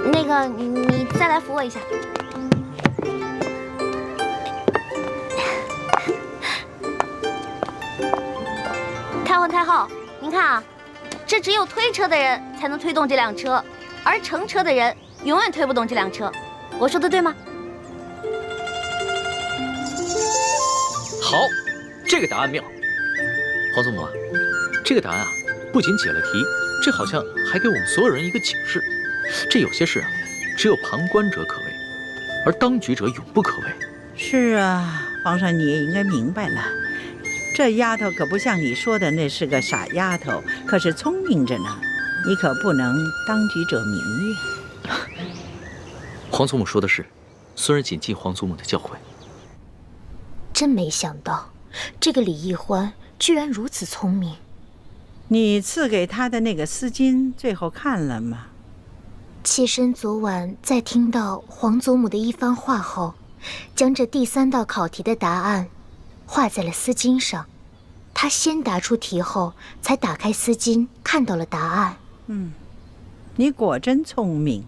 [SPEAKER 3] 那个，你再来扶我一下。太皇太后，您看啊，这只有推车的人才能推动这辆车，而乘车的人永远推不动这辆车。我说的对吗？
[SPEAKER 2] 好，这个答案妙。皇祖母啊，这个答案啊，不仅解了题，这好像还给我们所有人一个警示。这有些事啊，只有旁观者可为，而当局者永不可为。
[SPEAKER 5] 是啊，皇上你也应该明白了，这丫头可不像你说的那是个傻丫头，可是聪明着呢。你可不能当局者迷呀。
[SPEAKER 2] 皇祖母说的是，孙儿谨记皇祖母的教诲。
[SPEAKER 4] 真没想到，这个李易欢居然如此聪明。
[SPEAKER 5] 你赐给他的那个丝巾，最后看了吗？
[SPEAKER 4] 妾身昨晚在听到皇祖母的一番话后，将这第3道考题的答案画在了丝巾上。他先答出题后，才打开丝巾看到了答案。
[SPEAKER 5] 你果真聪明，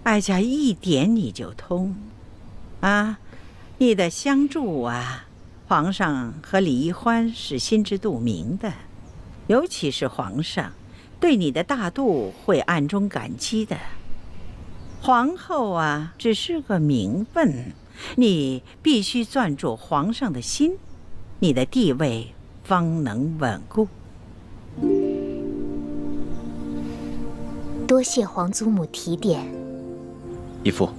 [SPEAKER 5] 哀家一点你就通啊！你的相助啊，皇上和李易欢是心知肚明的，尤其是皇上对你的大度会暗中感激的。皇后啊，只是个名分，你必须攥住皇上的心，你的地位方能稳固。
[SPEAKER 4] 多谢皇祖母提点。
[SPEAKER 8] 义父，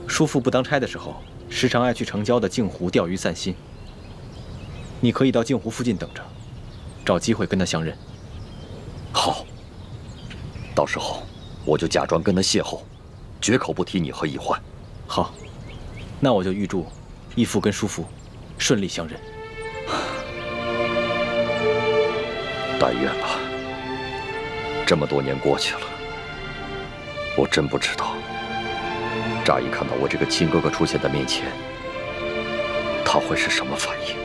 [SPEAKER 8] 叔父不当差的时候，时常爱去城郊的镜湖钓鱼散心。你可以到镜湖附近等着，找机会跟他相认。
[SPEAKER 11] 好，到时候我就假装跟他邂逅，绝口不提你和易欢。
[SPEAKER 8] 好，那我就预祝义父跟叔父顺利相认。
[SPEAKER 11] 但愿吧。这么多年过去了，我真不知道，乍一看到我这个亲哥哥出现在面前，他会是什么反应。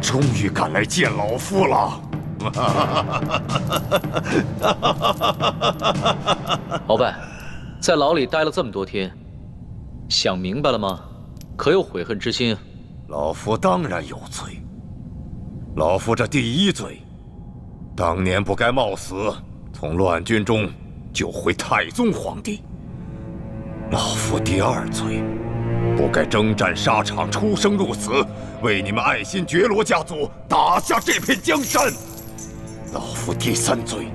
[SPEAKER 11] 终于赶来见老夫了！
[SPEAKER 2] 鳌拜，在牢里待了这么多天，想明白了吗？可有悔恨之心？
[SPEAKER 11] 老夫当然有罪。老夫这第一罪，当年不该冒死从乱军中救回太宗皇帝。老夫第二罪，不该征战沙场，出生入死，为你们爱新觉罗家族打下这片江山。老夫第三罪，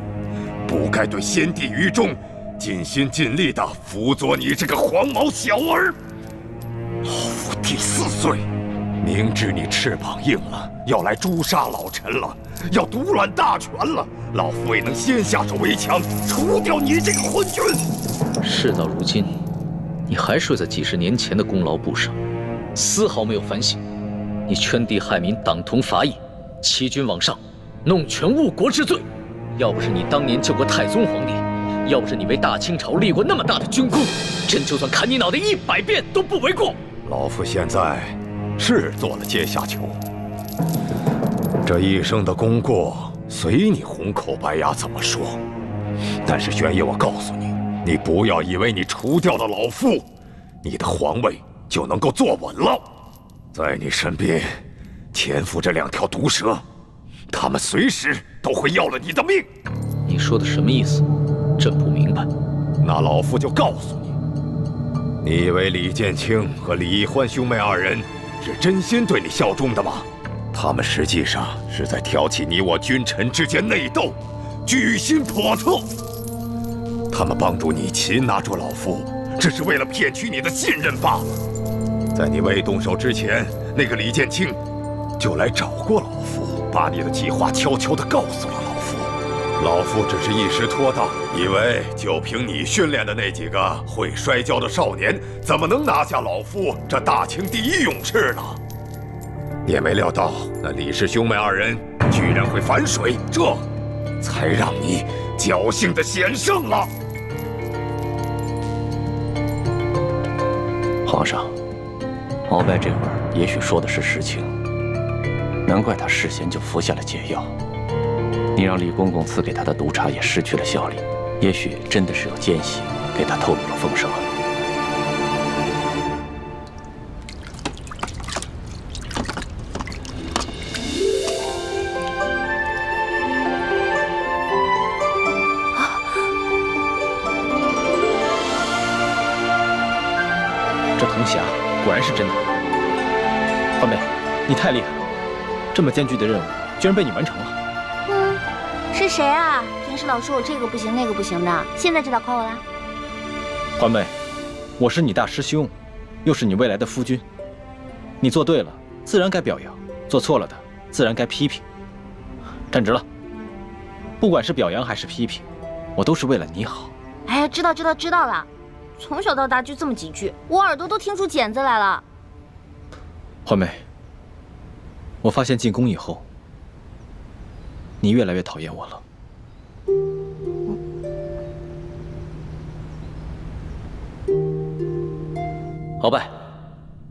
[SPEAKER 11] 不该对先帝于忠尽心尽力地辅佐你这个黄毛小儿。老夫第4岁，明知你翅膀硬了，要来诛杀老臣了，要独揽大权了，老夫未能先下手为强，除掉你这个昏君。
[SPEAKER 2] 事到如今，你还睡在几十年前的功劳簿上，丝毫没有反省。你圈地害民，党同伐异，欺君罔上，弄权误国之罪。要不是你当年救过太宗皇帝，要不是你为大清朝立过那么大的军功，朕就算砍你脑袋100遍都不为过。
[SPEAKER 11] 老夫现在是做了阶下囚，这一生的功过随你红口白牙怎么说。但是玄烨，我告诉你，你不要以为你除掉了老夫，你的皇位就能够坐稳了。在你身边潜伏着2条毒蛇，他们随时都会要了你的命。
[SPEAKER 2] 你说的什么意思？朕不明白。
[SPEAKER 11] 那老夫就告诉你，你以为李建清和李易欢兄妹2人是真心对你效忠的吗？他们实际上是在挑起你我君臣之间内斗，居心叵测。他们帮助你擒拿住老夫，只是为了骗取你的信任罢了。在你未动手之前，那个李建清就来找过老夫，把你的计划悄悄地告诉了老夫。老夫只是一时拖大，以为就凭你训练的那几个会摔跤的少年，怎么能拿下老夫这大清第1勇士呢？也没料到那李氏兄妹2人居然会反水，这才让你侥幸的险胜了。
[SPEAKER 6] 皇上，鳌拜这会儿也许说的是实情，难怪他事先就服下了解药。你让李公公赐给他的毒茶也失去了效力，也许真的是有奸细给他透露了风声。
[SPEAKER 8] 这铜匣果然是真的。欢妹，你太厉害了，这么艰巨的任务居然被你完成了。
[SPEAKER 3] 是谁啊？平时老说我这个不行那个不行的，现在知道夸我啦？
[SPEAKER 8] 欢妹，我是你大师兄，又是你未来的夫君，你做对了，自然该表扬；做错了的，自然该批评。站直了，不管是表扬还是批评，我都是为了你好。
[SPEAKER 3] 哎呀，知道了。从小到大就这么几句，我耳朵都听出茧子来了。
[SPEAKER 8] 欢妹，我发现进宫以后，你越来越讨厌我了。
[SPEAKER 2] 鳌拜，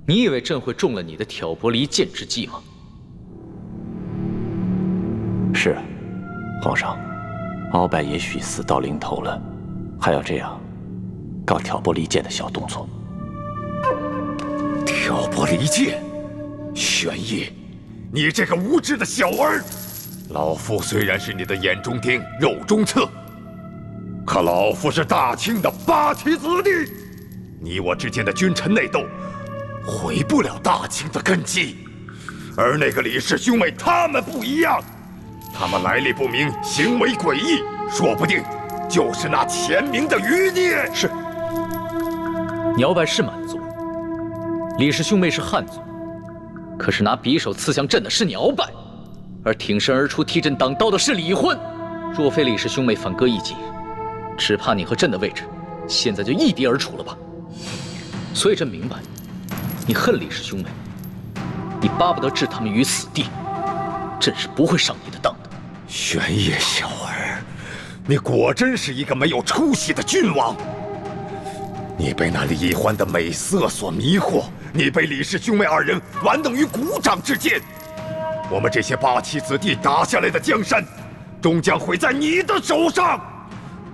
[SPEAKER 2] 你以为朕会中了你的挑拨离间之计吗？
[SPEAKER 6] 是，皇上，鳌拜也许死到临头了，还要这样搞挑拨离间的小动作。
[SPEAKER 11] 挑拨离间，玄烨，你这个无知的小儿！老夫虽然是你的眼中钉、肉中刺，可老夫是大清的8旗子弟，你我之间的君臣内斗，毁不了大清的根基。而那个李氏兄妹，他们不一样，他们来历不明，行为诡异，说不定就是那前明的余孽。
[SPEAKER 2] 是，你鳌拜是满族，李氏兄妹是汉族，可是拿匕首刺向朕的是你鳌拜，而挺身而出替朕挡刀的是李欢。若非李氏兄妹反戈一击，只怕你和朕的位置现在就一敌而处了吧。所以朕明白，你恨李氏兄妹，你巴不得置他们于死地，朕是不会上你的当的。
[SPEAKER 11] 玄烨小儿，你果真是一个没有出息的君王。你被那李易欢的美色所迷惑，你被李氏兄妹2人玩弄于股掌之间。我们这些8旗子弟打下来的江山，终将毁在你的手上。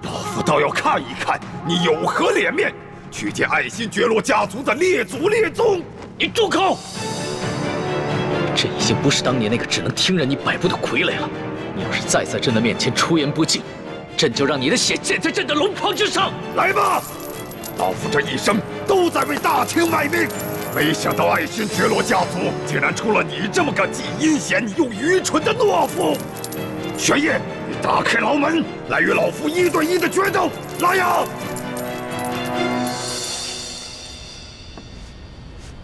[SPEAKER 11] 老夫倒要看一看你有何脸面去见爱新觉罗家族的列祖列宗！
[SPEAKER 2] 你住口！朕已经不是当年那个只能听任你摆布的傀儡了。你要是再在朕的面前出言不敬，朕就让你的血溅在朕的龙袍之上！
[SPEAKER 11] 来吧！老夫这一生都在为大清卖命，没想到爱新觉罗家族竟然出了你这么个既阴险又愚蠢的懦夫！玄烨，你打开牢门，来与老夫1对1的决斗！来呀！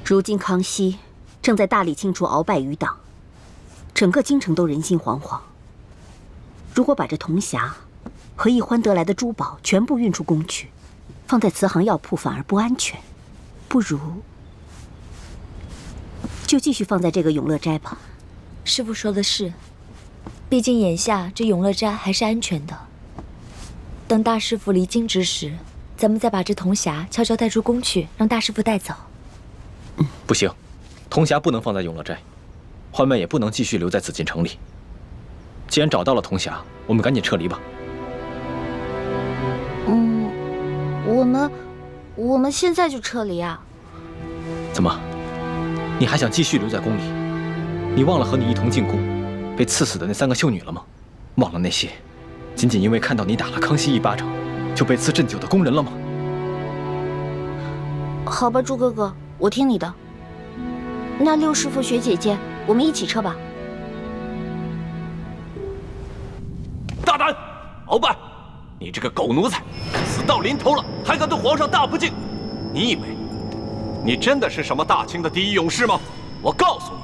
[SPEAKER 9] 如今康熙正在大力清除鳌拜余党，整个京城都人心惶惶。如果把这铜匣和易欢得来的珠宝全部运出宫去，放在慈航药铺反而不安全，不如就继续放在这个永乐斋吧。
[SPEAKER 7] 师父说的是，毕竟眼下这永乐斋还是安全的。等大师傅离京之时，咱们再把这铜匣悄悄带出宫去，让大师傅带走。
[SPEAKER 8] 不行，铜匣不能放在永乐斋，欢妹也不能继续留在紫禁城里。既然找到了铜匣，我们赶紧撤离吧。
[SPEAKER 3] 我们现在就撤离啊？
[SPEAKER 8] 怎么，你还想继续留在宫里？你忘了和你一同进宫，被刺死的那3个秀女了吗？忘了那些仅仅因为看到你打了康熙一巴掌，就被赐鸩酒的宫人了吗？
[SPEAKER 3] 好吧，朱哥哥，我听你的。那六师傅、学姐姐，我们一起撤吧。
[SPEAKER 6] 大胆，鳌拜，你这个狗奴才，死到临头了还敢对皇上大不敬！你以为你真的是什么大清的第一勇士吗？我告诉你，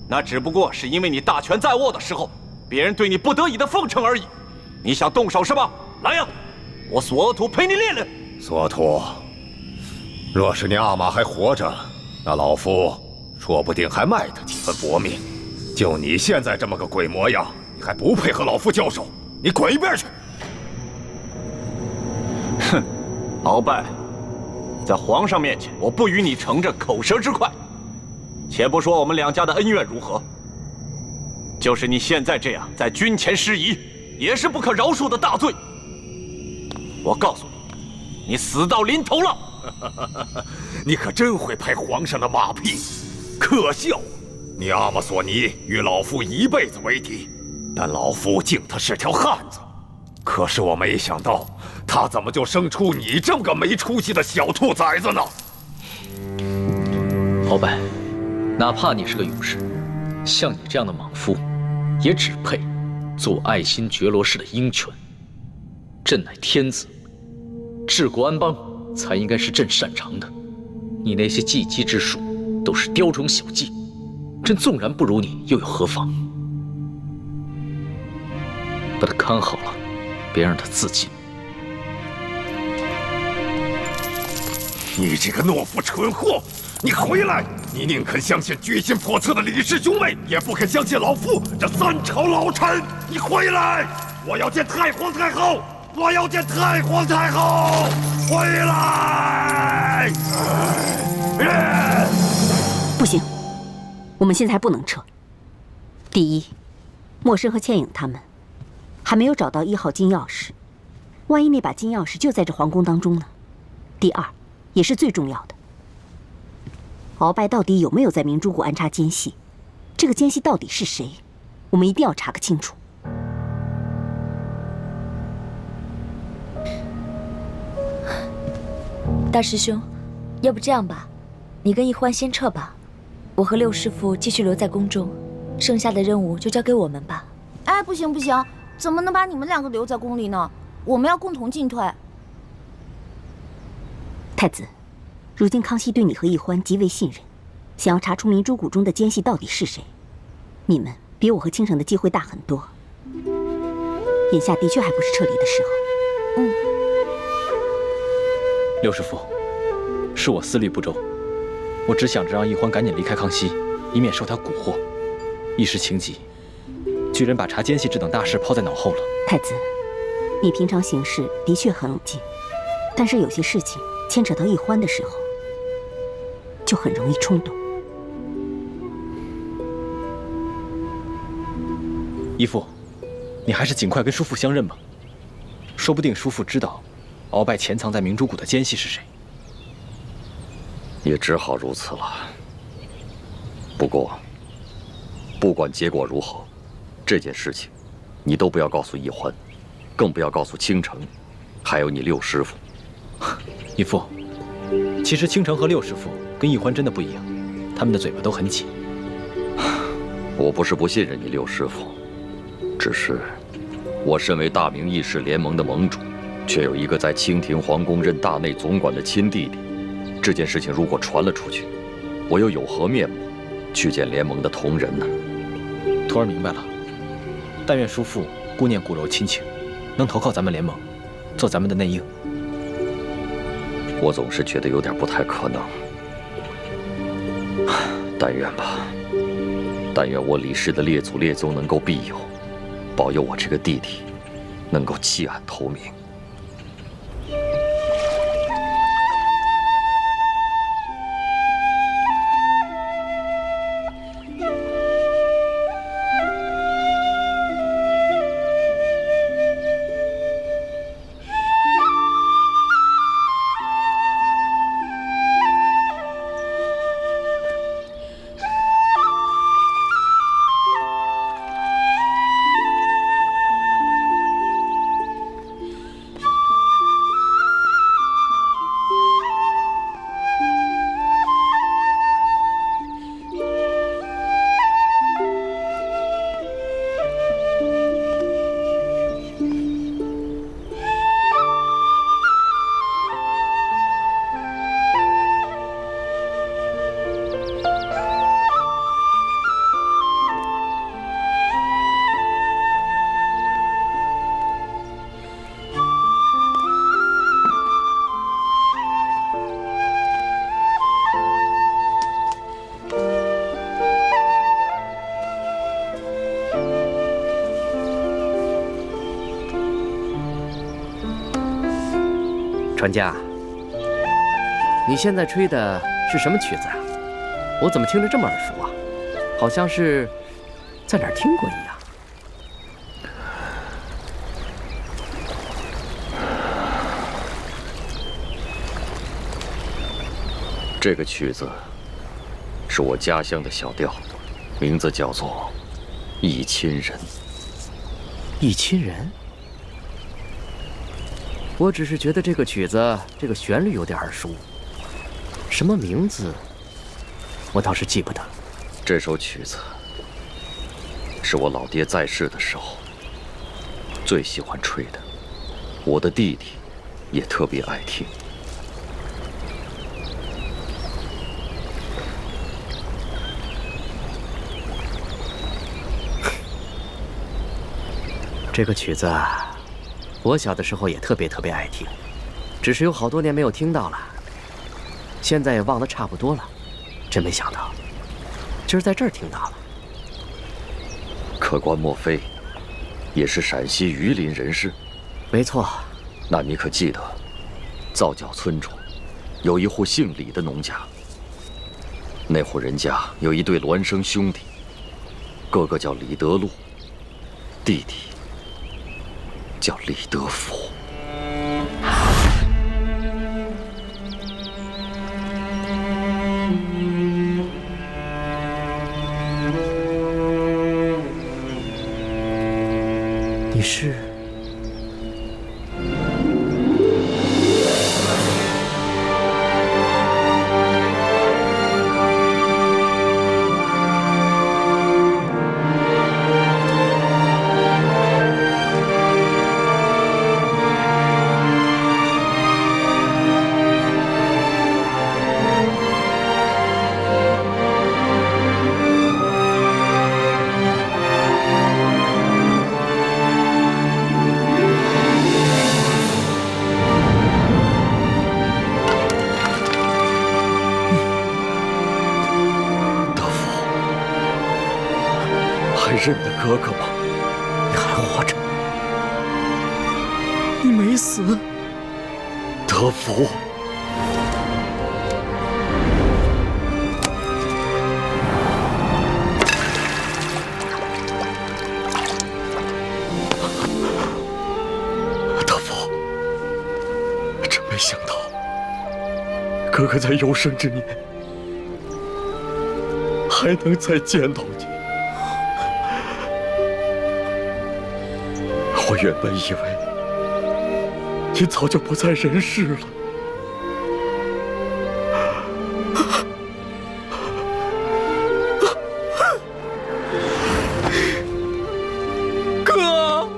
[SPEAKER 6] 那只不过是因为你大权在握的时候，别人对你不得已的奉承而已。你想动手是吧？来呀，我索额图陪你练练。
[SPEAKER 11] 索图，若是你阿玛还活着，那老夫说不定还卖他几分薄命。就你现在这么个鬼模样，你还不配和老夫交手？你滚一边去！
[SPEAKER 6] 哼，鳌拜，在皇上面前，我不与你乘着口舌之快。且不说我们2家的恩怨如何，就是你现在这样在军前失仪，也是不可饶恕的大罪。我告诉你，你死到临头了！
[SPEAKER 11] 你可真会拍皇上的马屁，可笑！你阿玛索尼与老夫一辈子为敌，但老夫敬他是条汉子。可是我没想到，他怎么就生出你这么个没出息的小兔崽子呢？
[SPEAKER 2] 鳌拜，哪怕你是个勇士，像你这样的莽夫，也只配做爱新觉罗氏的鹰犬。朕乃天子，治国安邦才应该是朕擅长的。你那些技击之术都是雕虫小技，朕纵然不如你，又有何妨？把他看好了，别让他自尽。
[SPEAKER 11] 你这个懦夫蠢货！你回来！你宁肯相信居心叵测的李氏兄妹，也不肯相信老夫这3朝老臣！你回来！我要见太皇太后！我要见太皇太后！回来！
[SPEAKER 9] 不行，我们现在还不能撤。第一，默笙和倩影他们还没有找到1号金钥匙，万一那把金钥匙就在这皇宫当中呢？第二，也是最重要的，鳌拜到底有没有在明珠谷安插奸细？这个奸细到底是谁？我们一定要查个清楚。
[SPEAKER 7] 大师兄，要不这样吧，你跟易欢先撤吧，我和六师傅继续留在宫中，剩下的任务就交给我们吧。
[SPEAKER 3] 哎，不行不行，怎么能把你们2个留在宫里呢？我们要共同进退。
[SPEAKER 9] 太子，如今康熙对你和易欢极为信任，想要查出明珠谷中的奸细到底是谁，你们比我和倾城的机会大很多。眼下的确还不是撤离的时候。
[SPEAKER 8] 六师傅，是我思虑不周，我只想着让易欢赶紧离开康熙，以免受他蛊惑。一时情急，居然把查奸细这等大事抛在脑后了。
[SPEAKER 9] 太子，你平常行事的确很冷静，但是有些事情牵扯到易欢的时候，就很容易冲动。
[SPEAKER 8] 义父，你还是尽快跟叔父相认吧，说不定叔父知道鳌拜潜藏在明珠谷的奸细是谁。
[SPEAKER 12] 也只好如此了。不过，不管结果如何，这件事情你都不要告诉易欢，更不要告诉倾城，还有你六师傅。
[SPEAKER 8] 义父，其实倾城和六师傅跟易欢真的不一样，他们的嘴巴都很紧。
[SPEAKER 12] 我不是不信任你六师傅，只是我身为大明义士联盟的盟主，却有一个在清廷皇宫任大内总管的亲弟弟。这件事情如果传了出去，我又有何面目去见联盟的同仁呢？
[SPEAKER 8] 徒儿明白了。但愿叔父顾念骨肉亲情，能投靠咱们联盟，做咱们的内应。
[SPEAKER 12] 我总是觉得有点不太可能。但愿吧。但愿我李氏的列祖列宗能够庇佑，保佑我这个弟弟能够弃暗投明。
[SPEAKER 1] 传家，你现在吹的是什么曲子啊？我怎么听着这么耳熟啊？好像是在哪儿听过一样。
[SPEAKER 12] 这个曲子是我家乡的小调，名字叫做《忆亲人》。
[SPEAKER 1] 忆亲人？我只是觉得这个曲子这个旋律有点耳熟，什么名字我倒是记不得。
[SPEAKER 12] 这首曲子是我老爹在世的时候最喜欢吹的，我的弟弟也特别爱听。
[SPEAKER 1] 这个曲子我小的时候也特别爱听，只是有好多年没有听到了，现在也忘得差不多了。真没想到今儿在这儿听到了。
[SPEAKER 12] 客官莫非也是陕西榆林人士？
[SPEAKER 1] 没错。
[SPEAKER 12] 那你可记得皂角村中有一户姓李的农家，那户人家有一对孪生兄弟，哥哥叫李德禄，弟弟叫李德福。
[SPEAKER 1] 你是？
[SPEAKER 12] 认得哥哥吗？
[SPEAKER 1] 你还活着？你没死？
[SPEAKER 12] 德福，德福，真没想到，哥哥在有生之年还能再见到你。我原本以为你早就不在人世了，
[SPEAKER 1] 哥，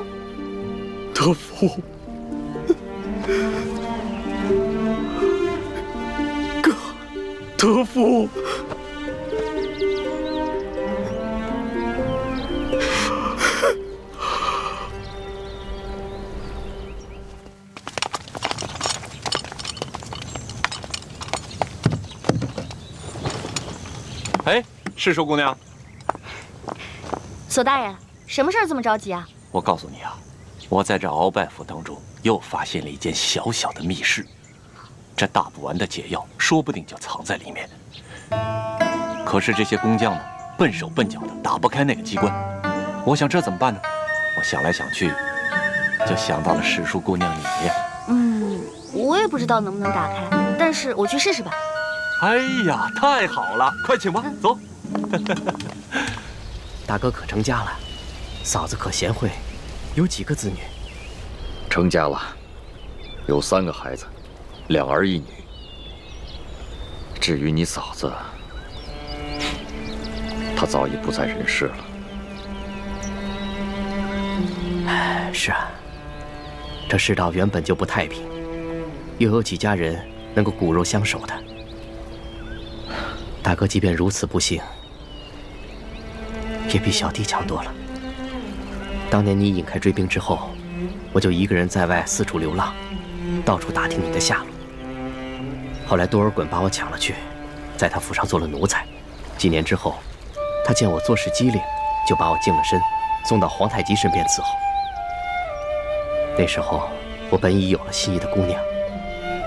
[SPEAKER 1] 哥，德福。
[SPEAKER 6] 哎，世淑姑娘，
[SPEAKER 3] 索大人，什么事儿这么着急啊？
[SPEAKER 6] 我告诉你啊，我在这鳌拜府当中又发现了一间小小的密室，这打不完的解药说不定就藏在里面。可是这些工匠呢，笨手笨脚的打不开那个机关。我想这怎么办呢？我想来想去，就想到了世淑姑娘你呀。
[SPEAKER 3] 我也不知道能不能打开，但是我去试试吧。
[SPEAKER 6] 哎呀，太好了，快请吧，走。
[SPEAKER 1] 大哥可成家了，嫂子可贤惠，有几个子女？
[SPEAKER 12] 成家了，有3个孩子，2儿1女。至于你嫂子，她早已不在人世了。
[SPEAKER 1] 是啊，这世道原本就不太平，又有几家人能够骨肉相守的？大哥即便如此不幸，也比小弟强多了。当年你引开追兵之后，我就一个人在外四处流浪，到处打听你的下落。后来多尔衮把我抢了去，在他府上做了奴才。几年之后，他见我做事机灵，就把我净了身，送到皇太极身边伺候。那时候，我本已有了心仪的姑娘，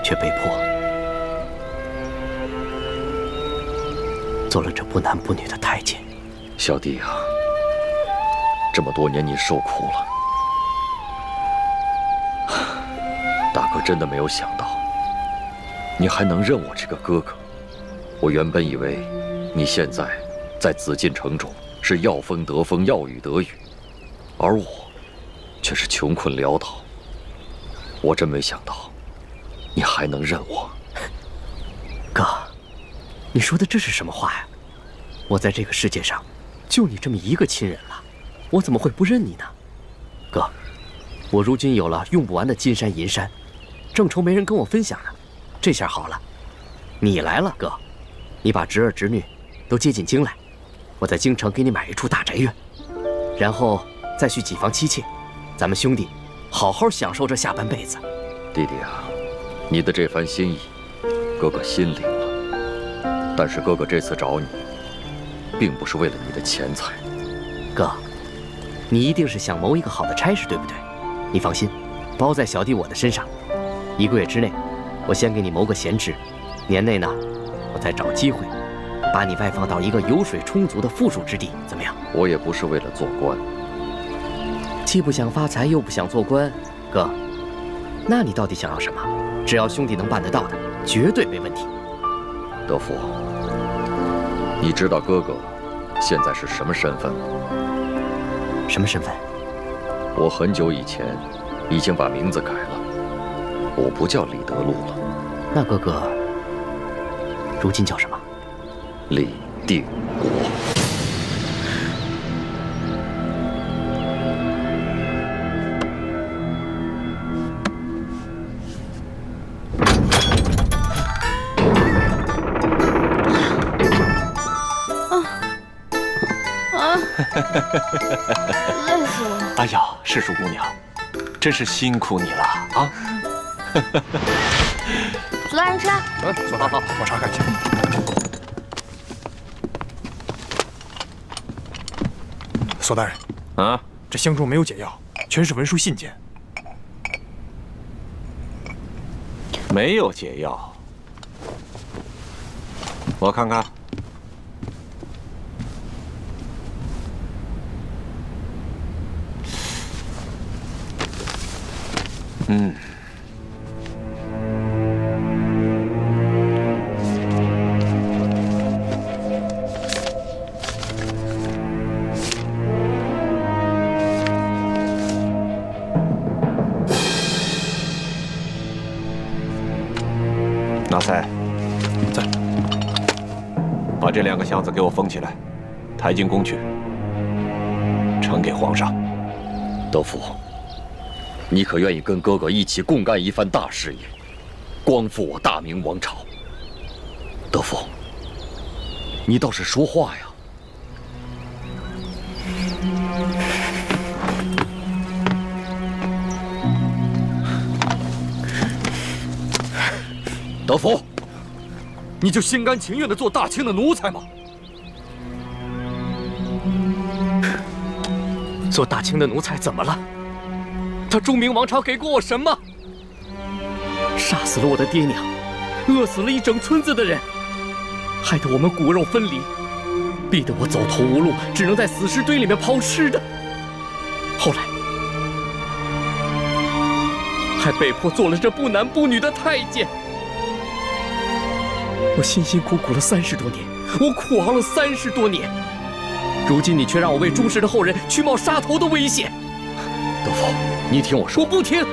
[SPEAKER 1] 却被迫做了这不男不女的太监。
[SPEAKER 12] 小弟啊，这么多年你受苦了。大哥真的没有想到，你还能认我这个哥哥。我原本以为你现在在紫禁城中是要风得风，要雨得雨，而我却是穷困潦倒。我真没想到，你还能认我。
[SPEAKER 1] 哥，你说的这是什么话呀？我在这个世界上，就你这么一个亲人了，我怎么会不认你呢？哥，我如今有了用不完的金山银山，正愁没人跟我分享呢。这下好了，你来了，哥，你把侄儿侄女都接进京来，我在京城给你买一处大宅院，然后再续几房妻妾，咱们兄弟好好享受这下半辈子。
[SPEAKER 12] 弟弟啊，你的这番心意，哥哥心领了。但是哥哥这次找你，并不是为了你的钱财。
[SPEAKER 1] 哥，你一定是想谋一个好的差事，对不对？你放心，包在小弟我的身上。1个月之内，我先给你谋个闲职，年内呢，我再找机会把你外放到一个油水充足的富庶之地，怎么样？
[SPEAKER 12] 我也不是为了做官，
[SPEAKER 1] 既不想发财，又不想做官，哥，那你到底想要什么？只要兄弟能办得到的，绝对没问题。
[SPEAKER 12] 德福，你知道哥哥现在是什么身份吗？
[SPEAKER 1] 什么身份？
[SPEAKER 12] 我很久以前已经把名字改了，我不叫李德禄了。
[SPEAKER 1] 那哥哥如今叫什么？
[SPEAKER 12] 李定国。
[SPEAKER 3] 累死我了！
[SPEAKER 6] 哎呀，世淑姑娘，真是辛苦你了啊！
[SPEAKER 3] 索大人吃。
[SPEAKER 11] 索大人，我查看去。
[SPEAKER 13] 索大人，
[SPEAKER 6] 啊，
[SPEAKER 13] 这箱中没有解药，全是文书信件。
[SPEAKER 6] 没有解药，我看看。纳赛，
[SPEAKER 13] 在。
[SPEAKER 6] 把这2个箱子给我封起来，抬进宫去，呈给皇上。
[SPEAKER 12] 德福，你可愿意跟哥哥一起共干一番大事业，光复我大明王朝？德福，你倒是说话呀！德福，你就心甘情愿地做大清的奴才吗？
[SPEAKER 1] 做大清的奴才怎么了？他中明王朝给过我什么？杀死了我的爹娘，饿死了一整村子的人，害得我们骨肉分离，逼得我走投无路，只能在死尸堆里面抛尸的。后来还被迫做了这不男不女的太监。我辛辛苦苦了30多年，我苦熬了30多年，如今你却让我为朱氏的后人去冒杀头的危险。
[SPEAKER 12] 德福，你听我说。
[SPEAKER 1] 我不听。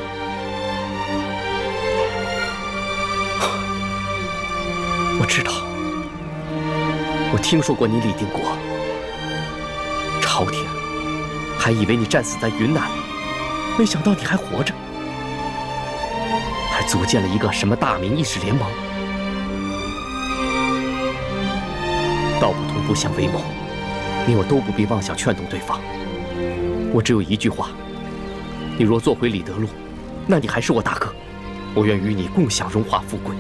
[SPEAKER 1] 我知道，我听说过你李定国，朝廷还以为你战死在云南了，没想到你还活着，还组建了一个什么大明义士联盟。道不同不相为谋，你我都不必妄想劝动对方。我只有一句话：你若做回李德禄，那你还是我大哥，我愿与你共享荣华富贵。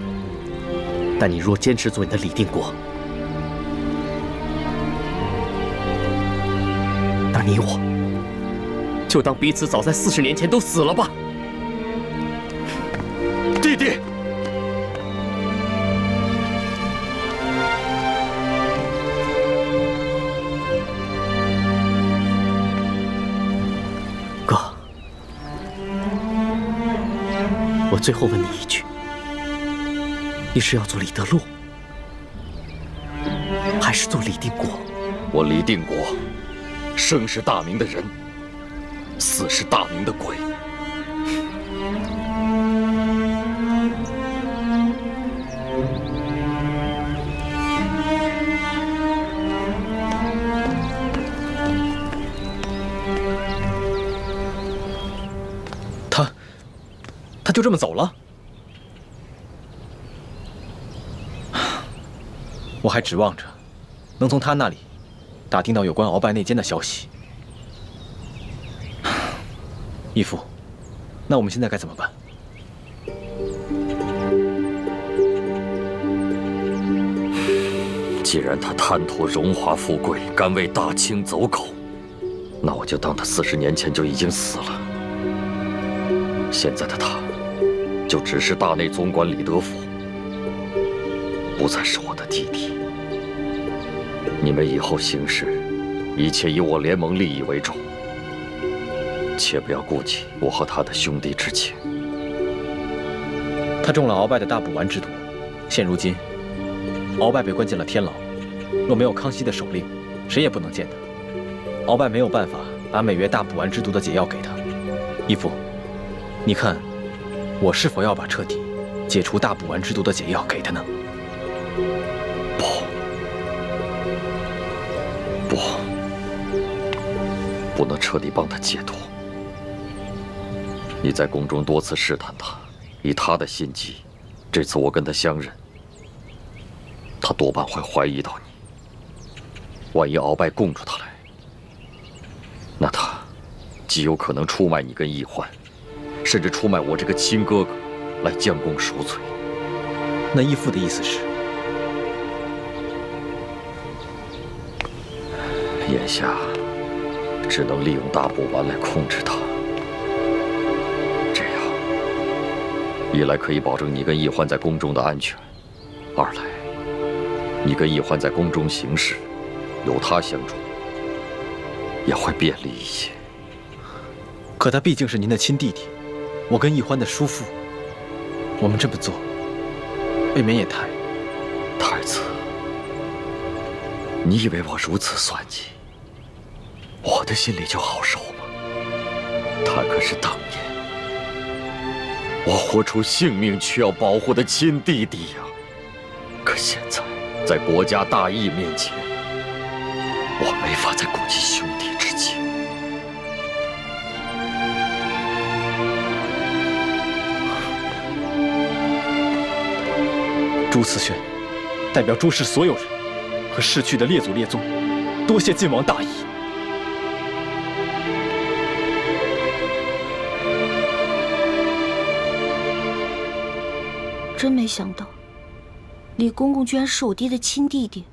[SPEAKER 1] 但你若坚持做你的李定国，那你我就当彼此早在40年前都死了吧。
[SPEAKER 12] 弟弟。
[SPEAKER 1] 我最后问你一句，你是要做李德禄，还是做李定国？
[SPEAKER 12] 我李定国，生是大明的人，死是大明的鬼。
[SPEAKER 8] 他就这么走了？我还指望着能从他那里打听到有关鳌拜内奸的消息。义父，那我们现在该怎么办？
[SPEAKER 12] 既然他贪图荣华富贵，敢为大清走狗，那我就当他40年前就已经死了。现在的他，就只是大内总管李德福，不再是我的弟弟。你们以后行事，一切以我联盟利益为重，切不要顾及我和他的兄弟之情。
[SPEAKER 8] 他中了鳌拜的大补丸之毒，现如今，鳌拜被关进了天牢。若没有康熙的手令，谁也不能见他。鳌拜没有办法把美约大补丸之毒的解药给他。义父，你看，我是否要把彻底解除大补丸之毒的解药给他呢？
[SPEAKER 12] 不能彻底帮他解毒。你在宫中多次试探他，以他的心机，这次我跟他相认，他多半会怀疑到你。万一鳌拜供出他来，那他极有可能出卖你跟易欢，甚至出卖我这个亲哥哥，来将功赎罪。
[SPEAKER 8] 那义父的意思是？
[SPEAKER 12] 眼下只能利用大补丸来控制他，这样一来可以保证你跟易欢在宫中的安全，二来你跟易欢在宫中行事，有他相助，也会便利一些。
[SPEAKER 8] 可他毕竟是您的亲弟弟，我跟易欢的叔父，我们这么做，未免也太……
[SPEAKER 12] 太子，你以为我如此算计，我的心里就好受吗？他可是当年我豁出性命去要保护的亲弟弟呀！可现在在国家大义面前，我没法再顾及兄弟之情。
[SPEAKER 8] 朱慈轩，代表朱氏所有人和逝去的列祖列宗，多谢晋王大义。
[SPEAKER 3] 真没想到，李公公居然是我爹的亲弟弟，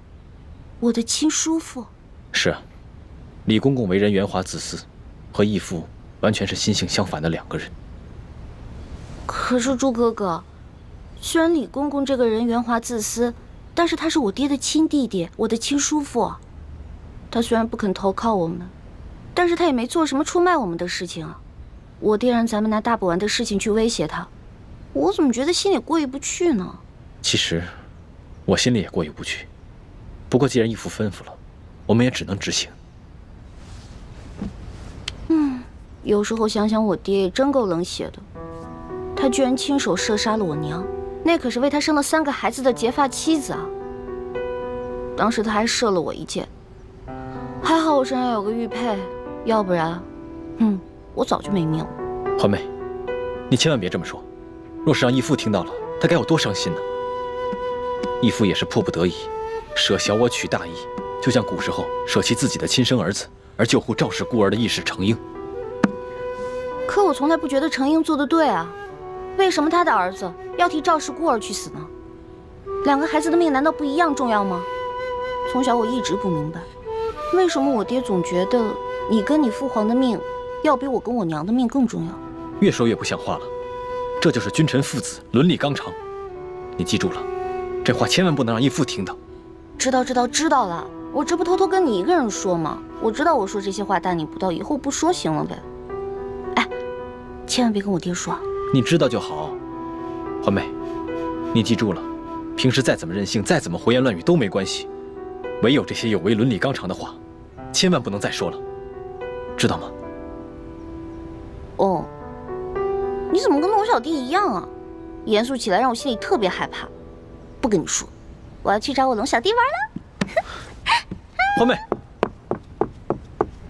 [SPEAKER 3] 我的亲叔父。
[SPEAKER 8] 是啊，李公公为人圆滑自私，和义父完全是心性相反的两个人。
[SPEAKER 3] 可是朱哥哥，虽然李公公这个人圆滑自私，但是他是我爹的亲弟弟，我的亲叔父。他虽然不肯投靠我们，但是他也没做什么出卖我们的事情啊。我爹让咱们拿大补丸的事情去威胁他，我怎么觉得心里过意不去呢？
[SPEAKER 8] 其实，我心里也过意不去。不过既然义父吩咐了，我们也只能执行。
[SPEAKER 3] 有时候想想，我爹也真够冷血的。他居然亲手射杀了我娘，那可是为他生了3个孩子的结发妻子啊！当时他还射了我一箭，还好我身上有个玉佩，要不然，我早就没命了。
[SPEAKER 8] 环妹，你千万别这么说，若是让义父听到了，他该有多伤心呢？义父也是迫不得已，舍小我取大义，就像古时候舍弃自己的亲生儿子而救护赵氏孤儿的义士程婴。
[SPEAKER 3] 可我从来不觉得程婴做得对啊，为什么他的儿子要替赵氏孤儿去死呢？2个孩子的命难道不一样重要吗？从小我一直不明白，为什么我爹总觉得你跟你父皇的命要比我跟我娘的命更重要？
[SPEAKER 8] 越说越不像话了，这就是君臣父子伦理纲常。你记住了，这话千万不能让义父听到。
[SPEAKER 3] 知道了，我这不偷偷跟你一个人说吗？我知道我说这些话大逆不道，以后不说行了呗。千万别跟我爹说啊！
[SPEAKER 8] 你知道就好。环妹，你记住了，平时再怎么任性，再怎么胡言乱语都没关系，唯有这些有违伦理纲常的话，千万不能再说了，知道吗？
[SPEAKER 3] 哦，你怎么跟龙小弟一样啊？严肃起来让我心里特别害怕。不跟你说，我要去找我龙小弟玩了。
[SPEAKER 8] 环妹。